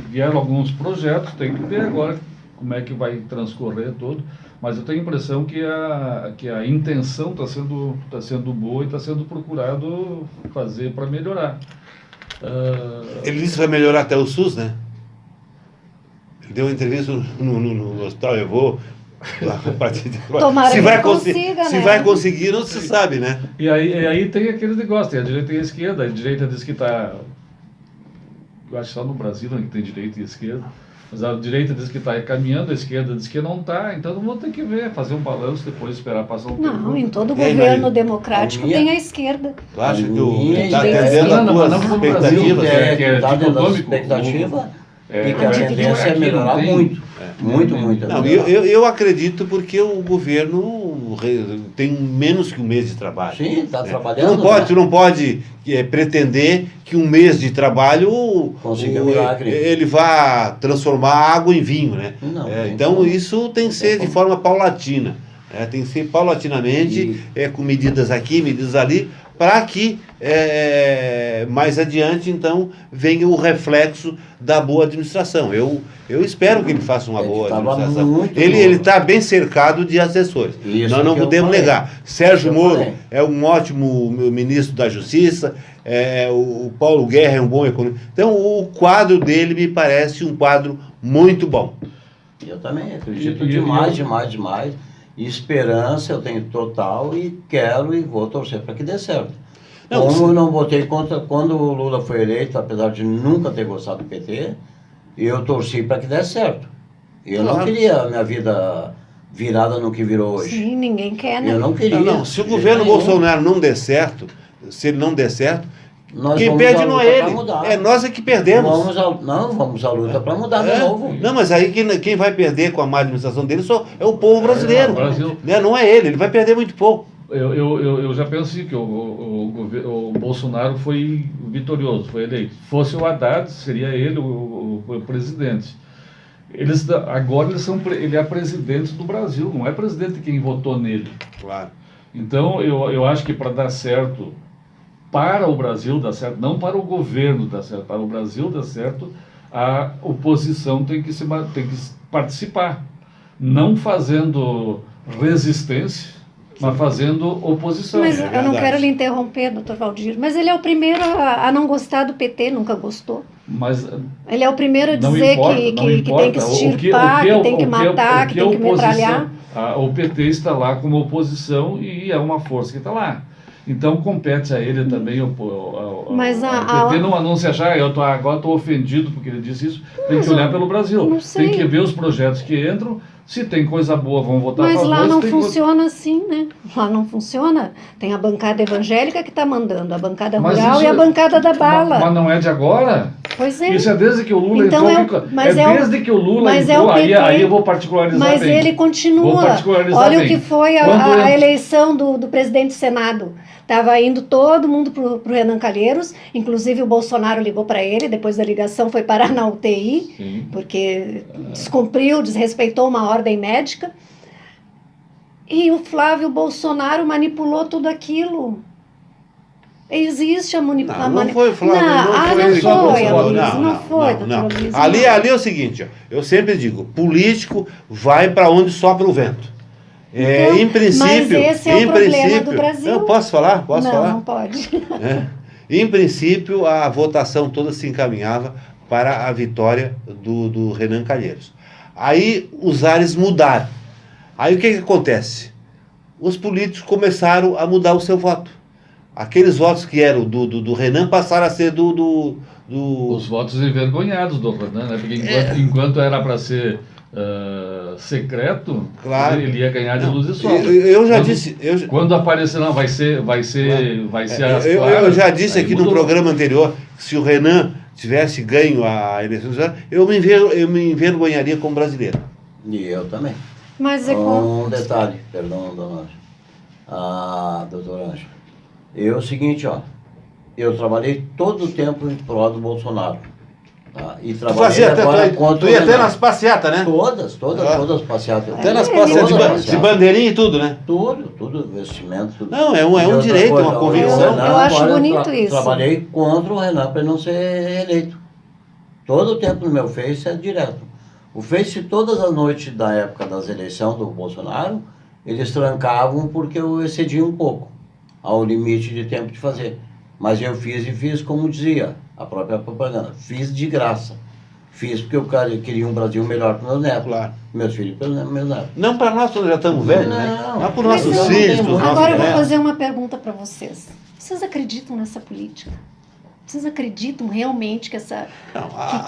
Vieram alguns projetos, tem que ver agora como é que vai transcorrer todo, mas eu tenho a impressão que a intenção está sendo boa e está sendo procurado fazer para melhorar. Ele disse que vai melhorar até o SUS, né? Ele deu uma entrevista no hospital, eu vou... Tomara se que vai ele consiga, se né? vai conseguir, não se sabe, né? E aí tem aquele negócio, tem a direita e a esquerda. A direita diz que está... Eu acho que só no Brasil que tem direita e esquerda. Mas a direita diz que está caminhando, a esquerda diz que não está. Então vamos ter que ver, fazer um balanço, depois esperar passar um tempo. Não, em todo E aí, governo Maria? democrático A minha- tem a esquerda. Tu acha que Minha está ideia- atendendo Não, às não, tuas mas não no Brasil, expectativas? que é Está dentro da dicotómico. expectativa É, e que a aqui tendência é não melhorar tem. muito. Muito. Não, melhorar. eu acredito porque o governo tem menos que um mês de trabalho. Sim, está Tu trabalhando. não pode pretender que um mês de trabalho Consiga milagre. ele vá transformar água em vinho, né? Não, Então como. isso tem que Não ser tem de como. forma paulatina. Tem que ser paulatinamente, com medidas aqui, medidas ali, para que mais adiante, então, venha o reflexo da boa administração. Eu espero que ele faça uma Ele boa estava administração. muito Ele bom. está bem cercado de assessores. Isso Nós não que eu podemos falei. negar. Sérgio Eu Moro falei. é um ótimo ministro da Justiça, o Paulo Guerra é um bom economista. Então, o quadro dele me parece um quadro muito bom. Eu também acredito E- demais. E esperança eu tenho total e quero e vou torcer para que dê certo. Não, Como se- eu não botei contra quando o Lula foi eleito, apesar de nunca ter gostado do PT, eu torci para que desse certo. Eu não Claro. queria a minha vida virada no que virou hoje. Sim, ninguém quer, né? Eu não queria. Não, se o de governo jeito nenhum. Bolsonaro não der certo, se ele não der certo, Nós quem vamos perde à não luta é pra ele, mudar. é nós é que perdemos. Vamos à luta para mudar de É. novo. Não, mas aí quem vai perder com a má administração dele é o povo brasileiro. o Brasil. Né? Não é ele vai perder muito pouco. Eu já penso que o Bolsonaro foi vitorioso, foi eleito. Fosse o Haddad, seria ele o presidente. Agora ele é presidente do Brasil, não é presidente quem votou nele. Claro. Então, eu acho que para dar certo, para o Brasil dar certo, não para o governo dar certo, para o Brasil dar certo, a oposição tem que participar. não fazendo resistência, mas fazendo oposição. Mas eu não verdade. quero lhe interromper, doutor Valdir, mas ele é o primeiro a não gostar do PT, nunca gostou. Mas Ele é o primeiro a não dizer importa, que não tem importa. que extirpar, que tem que matar, que tem que metralhar. O PT está lá como oposição e é uma força que está lá. Então compete a ele também Mas o PT não se achar, agora estou ofendido porque ele disse isso. Tem que olhar pelo Brasil. não sei. Tem que ver os projetos que entram. Se tem coisa boa, vão votar a Mas favor. lá não se tem funciona assim, né? Lá não funciona. Tem a bancada evangélica que está mandando, a bancada Mas rural isso e a bancada da bala. Mas não é de agora. Pois é. Isso é desde que o Lula Então entrou. desde que o Lula mas entrou, é o PT, aí eu vou particularizar Mas bem. ele Vou continua. particularizar Olha bem. o que foi Quando a entra- eleição do presidente do Senado. Estava indo todo mundo para o Renan Calheiros, inclusive o Bolsonaro ligou para ele, depois da ligação foi parar na UTI, Sim. porque descumpriu, desrespeitou uma ordem médica. E o Flávio Bolsonaro manipulou tudo aquilo. Existe a manipulação. Não foi o Flávio, Não foi não ele que foi, Bolsonaro. Aloysio, não foi, não. doutor Aloysio, Ali não. é o seguinte, ó, eu sempre digo, político vai para onde sopra o vento. Então, Em princípio, mas esse é o em problema princípio, do Brasil. eu posso falar? Posso não, falar? não pode. É. Em princípio, a votação toda se encaminhava para a vitória do Renan Calheiros. Aí os ares mudaram. Aí o que acontece? Os políticos começaram a mudar o seu voto. Aqueles votos que eram do Renan passaram a ser do Os votos envergonhados do Renan, né? Porque enquanto era para ser secreto, Claro. ele ia ganhar de luz e sombra. Eu já Quando- disse. Quando aparecer, não, vai ser as Eu claras, já disse aí aqui mudou. no programa anterior que se o Renan tivesse ganho a eleição, eu me envergonharia como brasileiro. E eu também. Mas é com... Um detalhe, perdão, dona Ângela. Doutor Ângela. É o seguinte, ó. Eu trabalhei todo o tempo em prol do Bolsonaro. Tá? E Tu trabalhei fazia agora até, contra tu o ia até Renan. nas passeatas, né? Todas as passeatas. Até nas Ele passeatas Todas de bandeirinha e tudo, né? Tudo, investimento, tudo. Não, é um E outra direito, coisa, uma o convicção. Renan, Eu acho agora, bonito isso. Trabalhei contra o Renan para ele não ser reeleito. Todo o tempo no meu Face é direto. O Face, todas as noites da época das eleições do Bolsonaro, eles trancavam porque eu excedia um pouco ao limite de tempo de fazer. Mas eu fiz como dizia a própria propaganda, fiz de graça. Fiz porque eu queria um Brasil melhor para meus netos. Claro. Meus filhos e para meus netos. Não para nós, nós já estamos velhos, né? Não. Mas para os Mas nossos eu- filhos, para os nossos Agora eu vou netos. fazer uma pergunta para vocês. Vocês acreditam nessa política? Vocês acreditam realmente que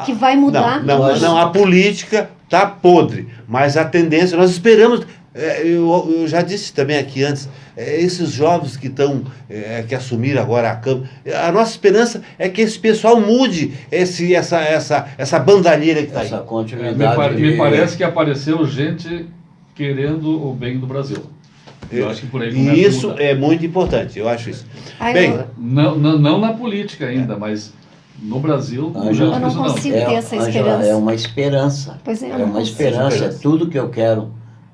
que vai mudar? Não, a política está podre, mas a tendência, nós esperamos, eu já disse também aqui antes, esses jovens que estão, que assumiram agora a Câmara, a nossa esperança é que esse pessoal mude essa bandalheira que está aí. Essa Me continuidade. me parece que apareceu gente querendo o bem do Brasil. Eu acho que por aí começa E a isso mudar. é muito importante, eu acho isso. Aí Bem, eu- Não na política ainda, mas no Brasil... Ângela, Eu não isso consigo ter essa Ângela, esperança. é uma esperança. Pois é, eu É não uma consigo. esperança, é tudo que eu quero.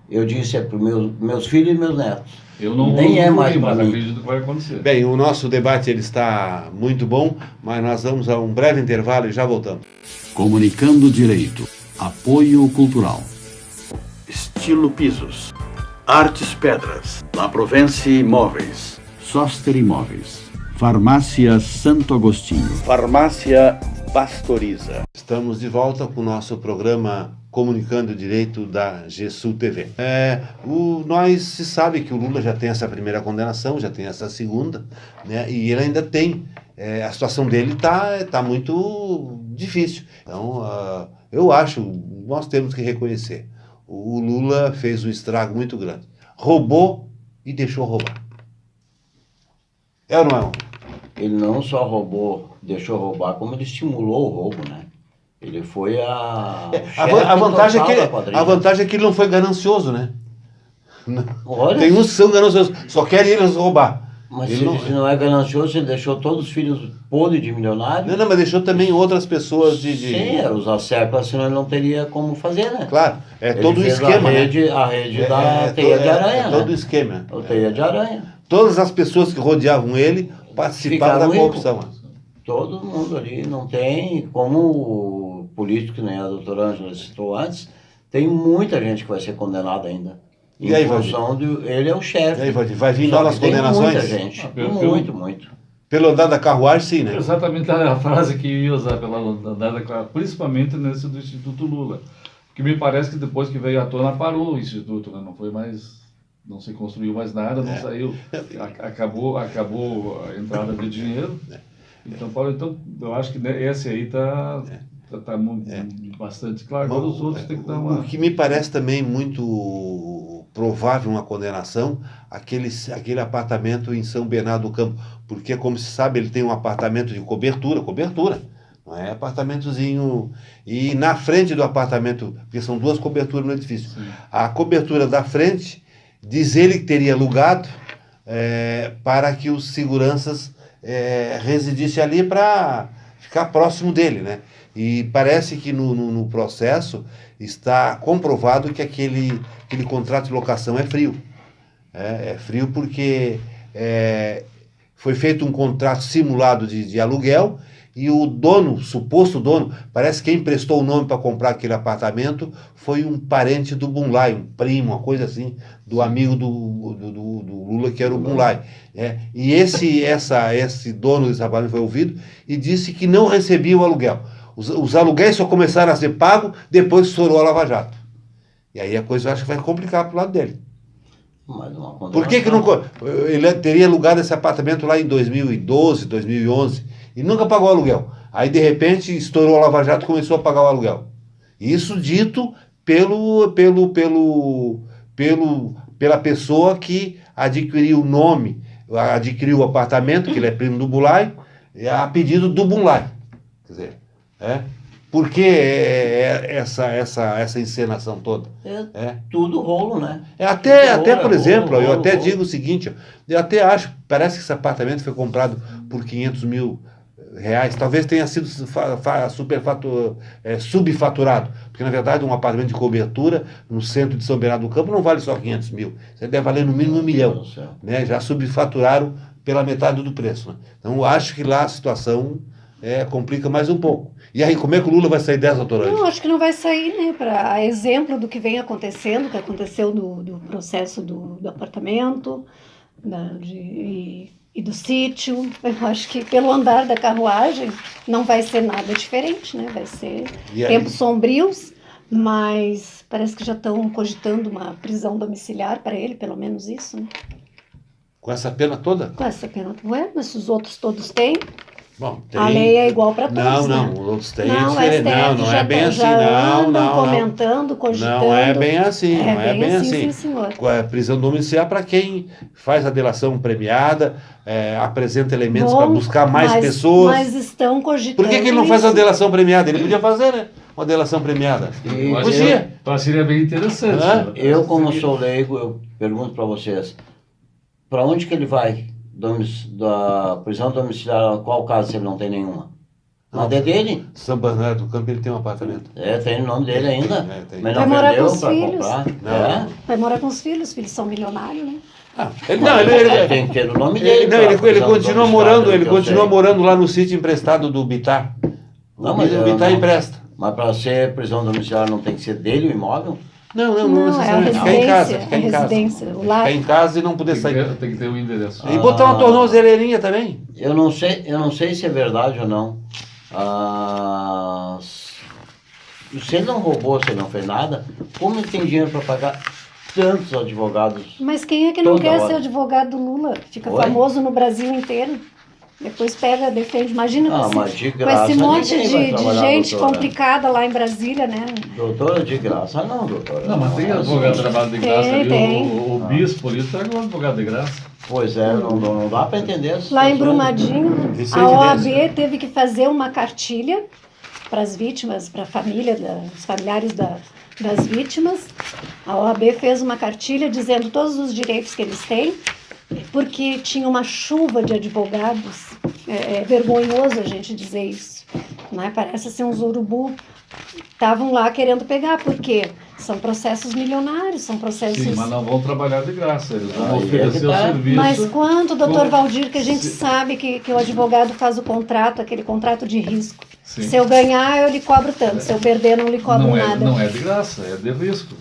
Eu disse para meus filhos e meus netos. Eu não Nem é ouso mais ouvir, pra mas mim. acredito que vai acontecer. bem, o nosso debate ele está muito bom, mas nós vamos a um breve intervalo e já voltamos. Comunicando Direito. Apoio Cultural. Estilo Pisos, Artes Pedras, La Provence Imóveis, Soster Imóveis. Farmácia Santo Agostinho. Farmácia Pastoriza. Estamos de volta com o nosso programa Comunicando Direito da GSU TV. Nós se sabe que o Lula já tem essa primeira condenação, já tem essa segunda, né? E ele ainda tem, a situação dele está muito difícil. Então, eu acho, nós temos que reconhecer, o Lula fez um estrago muito grande. Roubou e deixou roubar. É ou não é? Ele não só roubou, deixou roubar, como ele estimulou o roubo, né? Ele foi A vantagem é que ele não foi ganancioso, né? Olha, Tem uns que são gananciosos, só querem eles roubar. mas Ele se não- ele não é ganancioso, ele deixou todos os filhos podres de milionário. Não, mas deixou também outras pessoas Sim, usar séculos, senão ele não teria como fazer, né? Claro, é Ele todo o fez esquema, a rede da teia de aranha, todo o né? esquema. A teia de aranha. Todas as pessoas que rodeavam ele participaram da Ficaram corrupção. Todo mundo ali não tem como o político, que nem a doutora Ângela citou antes, Tem muita gente que vai ser condenada ainda. E aí, Em função de ele é o E chefe. aí, Valdir, vai vir Só que novas tem condenações? muita gente. Muito. Pelo andar da carruagem, sim, né? Exatamente a frase que eu ia usar pela andada, principalmente nesse do Instituto Lula. Porque me parece que depois que veio à tona parou o Instituto, né? Não foi mais, não se construiu mais nada, não saiu, acabou a entrada de dinheiro. Então, Paulo, então eu acho que esse aí tá bastante claro. Agora os outros tem que dar uma... O que me parece também muito provável uma condenação, aquele apartamento em São Bernardo do Campo, porque, como se sabe, ele tem um apartamento de cobertura, não é apartamentozinho, e na frente do apartamento, porque são duas coberturas no edifício, sim. A cobertura da frente, diz ele que teria alugado para que os seguranças residissem ali para ficar próximo dele, né? E parece que no processo está comprovado que aquele contrato de locação é frio. É frio porque foi feito um contrato simulado de aluguel e o dono, suposto dono, parece que quem emprestou o nome para comprar aquele apartamento foi um parente do Bunlai, um primo, uma coisa assim, do amigo do Lula, que era o Bunlai. E esse dono desse apartamento foi ouvido e disse que não recebia o aluguel. Os aluguéis só começaram a ser pagos depois que estourou a Lava Jato. E aí a coisa eu acho que vai complicar para o lado dele. Por que não... Ele teria alugado esse apartamento lá em 2012, 2011 e nunca pagou o aluguel. Aí, de repente, estourou a Lava Jato e começou a pagar o aluguel. Isso dito pela pessoa que adquiriu o nome, adquiriu o apartamento, que ele é primo do Bunlai, a pedido do Bunlai. Quer dizer, por que essa encenação toda? Tudo rolo, né? Até por exemplo, eu até digo o seguinte, eu até acho, parece que esse apartamento foi comprado por 500 mil reais, talvez tenha sido subfaturado, porque na verdade um apartamento de cobertura no centro de São Bernardo do Campo não vale só 500 mil, você deve valer no mínimo 1 milhão, né? Já subfaturaram pela metade do preço, né? Então eu acho que lá a situação complica mais um pouco. E aí, como é que o Lula vai sair dessa, doutora? Não, acho que não vai sair, né? Para exemplo do que vem acontecendo, que aconteceu do processo do apartamento e do sítio. Eu acho que pelo andar da carruagem não vai ser nada diferente, né? Vai ser tempos sombrios, mas parece que já estão cogitando uma prisão domiciliar para ele, pelo menos isso, né? Com essa pena toda? Com essa pena, mas os outros todos têm. Bom, a lei é igual para todos. Não, os outros têm. Não, não é bem assim, não. Comentando, cogitando. Não é bem assim, não é bem assim. Sim, senhor. Prisão domiciliar para quem faz a delação premiada, apresenta elementos para buscar mais pessoas. Mas estão cogitando. Por que ele não faz a delação premiada? Ele podia fazer, né? Uma delação premiada. Podia. Seria bem interessante. Eu, como sou leigo, eu pergunto para vocês, para onde que ele vai? Da prisão domiciliar, qual caso se ele não tem nenhuma? Mas é dele. São Bernardo do Campo, ele tem um apartamento. Tem o nome dele ainda. Tem. Mas vai não morar vendeu com os para filhos. comprar. Vai morar com os filhos são milionários, né? Ele tem que ter o nome dele. Ele continua morando lá no sítio emprestado do Bitar. Não, mas o Bitar empresta. Mas para ser prisão domiciliar não tem que ser dele o imóvel? Não necessariamente. Ficar em casa. Ficar em casa e não poder sair. Tem que ter o endereço. E botar uma tornozeleirinha também. Eu não sei se é verdade ou não. Se ele não roubou, se ele não fez nada, como ele tem dinheiro para pagar tantos advogados? Mas quem é que não quer ser advogado do Lula? Fica famoso no Brasil inteiro. Depois defende. Imagina com esse monte de gente complicada lá em Brasília, né? Doutora, de graça? Não, doutora. Não, mas tem advogado trabalho de graça ali. O bispo ali está com advogado de graça. Pois é, não dá para entender. Lá em Brumadinho, a OAB teve que fazer uma cartilha para as vítimas, para a família, os familiares das vítimas. A OAB fez uma cartilha dizendo todos os direitos que eles têm, porque tinha uma chuva de advogados. É vergonhoso a gente dizer isso, né? Parece ser uns urubu. Estavam lá querendo pegar, porque são processos milionários, são processos... Sim, mas não vão trabalhar de graça, eles vão oferecer o serviço... Mas quanto, doutor Valdir, que a gente sabe que o advogado faz o contrato, aquele contrato de risco, Sim. Se eu ganhar, eu lhe cobro tanto. Se eu perder, não lhe cobro nada. Não é de graça, é de risco.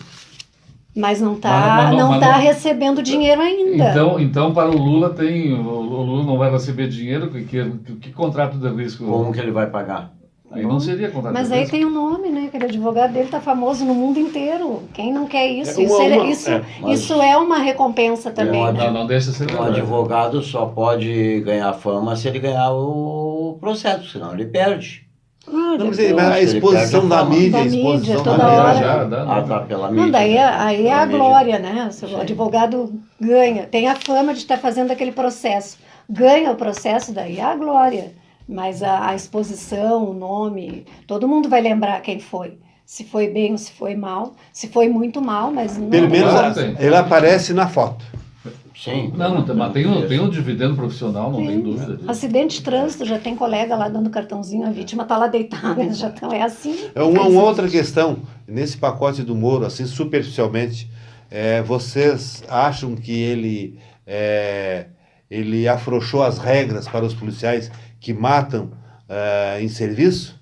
Mas não está recebendo dinheiro ainda. Então para o Lula o Lula não vai receber dinheiro, que contrato de risco? Como que ele vai pagar? Aí não seria contrato Mas de aí risco. tem um nome, né? Aquele advogado dele está famoso no mundo inteiro. Quem não quer isso? Mas- Isso é uma recompensa também. né? Não deixa de ser Um verdade. advogado só pode ganhar fama se ele ganhar o processo, senão ele perde. Ah, Não, mas depois- a exposição da mídia, a exposição toda da hora. mídia. Ah, tá, pela mídia. Não, daí, aí é a Pela mídia. glória, né? Se o Sim. advogado ganha, tem a fama de estar fazendo aquele processo, ganha o processo, daí é a glória. Mas a exposição, o nome, todo mundo vai lembrar quem foi. Se foi bem ou se foi mal. Se foi muito mal, mas não. Pelo menos Claro, tem. ele aparece na foto. Sim. Não, mas tem um dividendo profissional, não tem dúvida disso. Acidente de trânsito, já tem colega lá dando cartãozinho, a vítima está lá deitada, eles já estão, é assim. Uma outra questão, nesse pacote do Moro, assim, superficialmente, vocês acham que ele afrouxou as regras para os policiais que matam em serviço?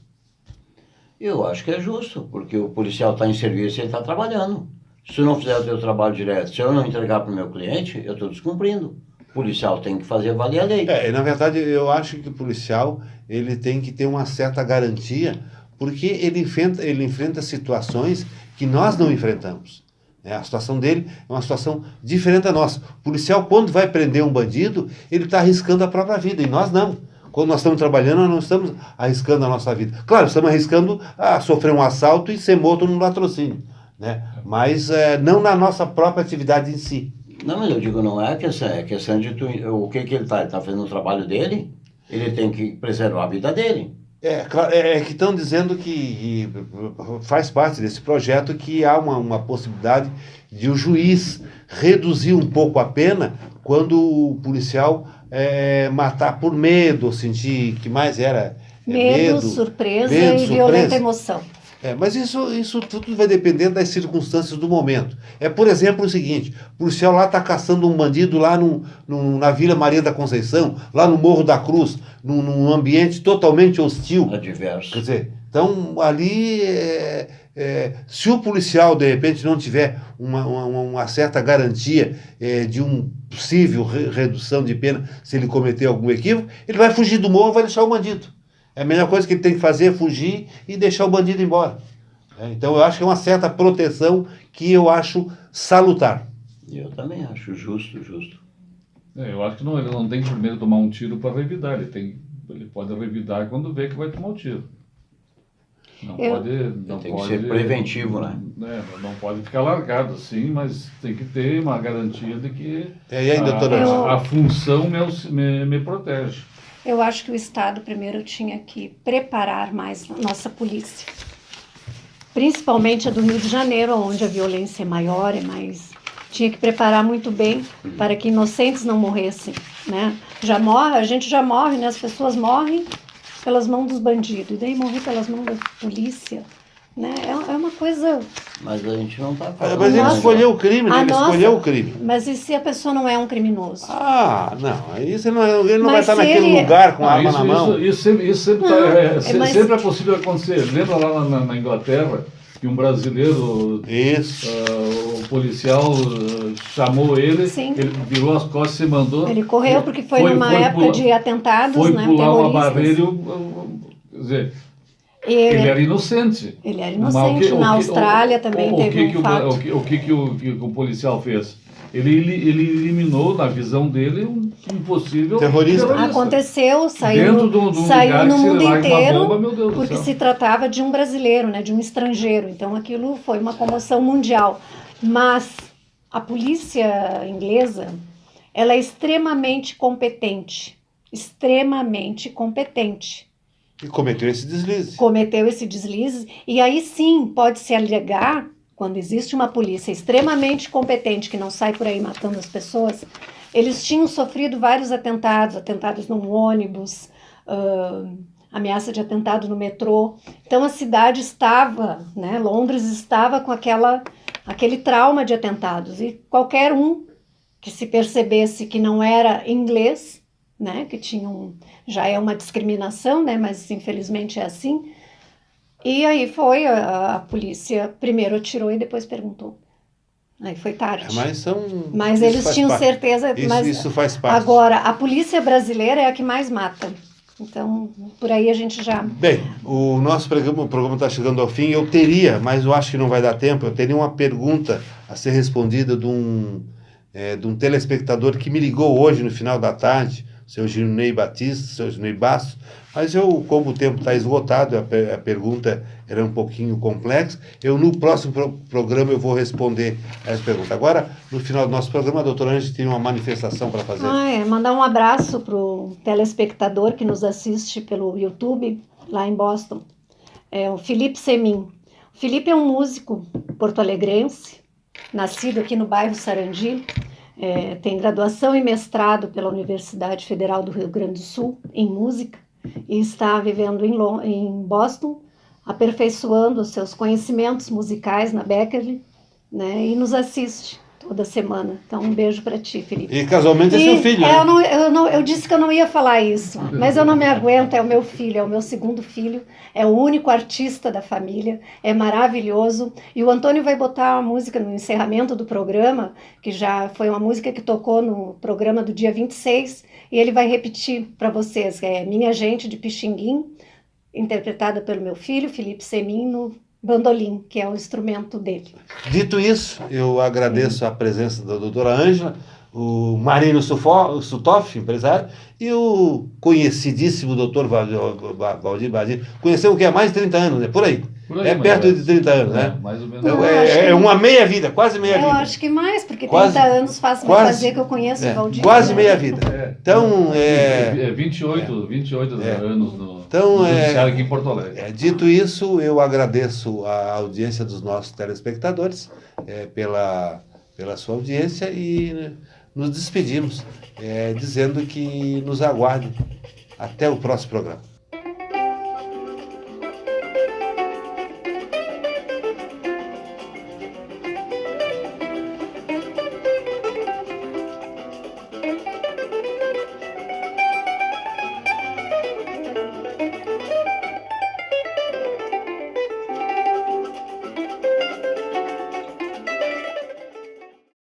Eu acho que é justo, porque o policial está em serviço e ele está trabalhando. Se eu não fizer o seu trabalho direto, se eu não entregar para o meu cliente, eu estou descumprindo. O policial tem que fazer valer a lei. Na verdade, eu acho que o policial ele tem que ter uma certa garantia, porque ele enfrenta situações que nós não enfrentamos. A situação dele é uma situação diferente da nossa. O policial, quando vai prender um bandido, ele está arriscando a própria vida, e nós não. Quando nós estamos trabalhando, nós não estamos arriscando a nossa vida. Claro, estamos arriscando a sofrer um assalto e ser morto num latrocínio, né? Mas não na nossa própria atividade em si. Não, mas eu digo, não é questão, é questão de o que ele está? Ele está fazendo o trabalho dele, ele tem que preservar a vida dele. Claro, que estão dizendo que faz parte desse projeto que há uma possibilidade de o juiz reduzir um pouco a pena quando o policial matar por medo, ou sentir que mais era Medo, surpresa e violenta emoção. Mas isso tudo vai depender das circunstâncias do momento. Por exemplo, o seguinte: o policial lá está caçando um bandido lá na Vila Maria da Conceição, lá no Morro da Cruz, num ambiente totalmente hostil. Adverso. Quer dizer, então ali, se o policial de repente não tiver uma certa garantia de uma possível redução de pena, se ele cometer algum equívoco, ele vai fugir do morro e vai deixar o bandido. A melhor coisa que ele tem que fazer é fugir e deixar o bandido embora. Então eu acho que é uma certa proteção que eu acho salutar. Eu também acho justo. Eu acho que ele não tem que primeiro tomar um tiro para revidar, ele pode revidar quando vê que vai tomar um tiro. Não Tem pode que ser preventivo, né? Não pode ficar largado assim, mas tem que ter uma garantia de que E aí, doutora? a função me protege. Eu acho que o Estado primeiro tinha que preparar mais a nossa polícia. Principalmente a do Rio de Janeiro, onde a violência é maior, tinha que preparar muito bem para que inocentes não morressem, né? A gente já morre, né? As pessoas morrem pelas mãos dos bandidos, e daí morrer pelas mãos da polícia, né? É uma coisa... Mas a gente não está falando... Mas ele escolheu o crime, escolheu o crime. Mas e se a pessoa não é um criminoso? Não, ele não vai Mas estar se naquele lugar com a arma Isso, na mão. Isso sempre, sempre é possível acontecer. Lembra lá na Inglaterra que um brasileiro, o policial chamou ele, Sim. ele virou as costas e se mandou. Ele correu porque foi numa época de atentados, foi né? pular uma terroristas. barreira quer dizer, ele era inocente. Ele era inocente. Na Austrália também teve um fato. O que o policial fez? Ele eliminou, na visão dele, um possível terrorista. Aconteceu, saiu Dentro do lugar no que mundo se larga uma inteiro, bomba, meu Deus do porque céu. se tratava de um brasileiro, né, de um estrangeiro. Então aquilo foi uma comoção mundial. Mas a polícia inglesa, ela é extremamente competente. Extremamente competente. E cometeu esse deslize. Cometeu esse deslize, e aí sim pode-se alegar, quando existe uma polícia extremamente competente que não sai por aí matando as pessoas, eles tinham sofrido vários atentados num ônibus, ameaça de atentado no metrô. Então a cidade estava, né, Londres estava com aquele trauma de atentados, e qualquer um que se percebesse que não era inglês, né, que já é uma discriminação, né, mas infelizmente é assim. E aí a polícia primeiro atirou e depois perguntou. Aí foi tarde. Mas eles tinham certeza. Isso faz parte. Agora, a polícia brasileira é a que mais mata. Então, por aí a gente já... Bem, o nosso programa está chegando ao fim. Eu teria, mas eu acho que não vai dar tempo, eu teria uma pergunta a ser respondida de um telespectador que me ligou hoje no final da tarde, seu Gilney Batista, seu Gilney Bastos, mas como o tempo está esgotado, a pergunta era um pouquinho complexa, no próximo programa eu vou responder essa pergunta. Agora, no final do nosso programa, a doutora Ângela tem uma manifestação para fazer. Mandar um abraço para o telespectador que nos assiste pelo YouTube, lá em Boston, o Felipe Semin. O Felipe é um músico porto-alegrense, nascido aqui no bairro Sarandi, tem graduação e mestrado pela Universidade Federal do Rio Grande do Sul em música e está vivendo em Boston, aperfeiçoando os seus conhecimentos musicais na Berklee, né, e nos assiste toda semana. Então, um beijo para ti, Felipe. E casualmente é seu filho, né? Eu disse que eu não ia falar isso, mas eu não me aguento, é o meu filho, é o meu segundo filho, é o único artista da família, é maravilhoso. E o Antônio vai botar uma música no encerramento do programa, que já foi uma música que tocou no programa do dia 26, e ele vai repetir para vocês, Minha Gente de Pixinguim, interpretada pelo meu filho, Felipe Semin, no bandolim, que é o instrumento dele. Dito isso, eu agradeço a presença da doutora Ângela, o Marino Sutoff, empresário, e o conhecidíssimo doutor Valdir Badilha. Conheceu o que há mais de 30 anos, né? Por aí perto de 30 anos, né? Mais ou menos. Não, uma meia vida, quase meia vida. Eu acho que mais, porque 30 anos vai fazer que eu conheço o Valdir. Quase meia vida. Então, 28 anos no Então, judiciário aqui em Porto Alegre. Dito isso, eu agradeço a audiência dos nossos telespectadores pela sua audiência e nos despedimos, dizendo que nos aguardem até o próximo programa.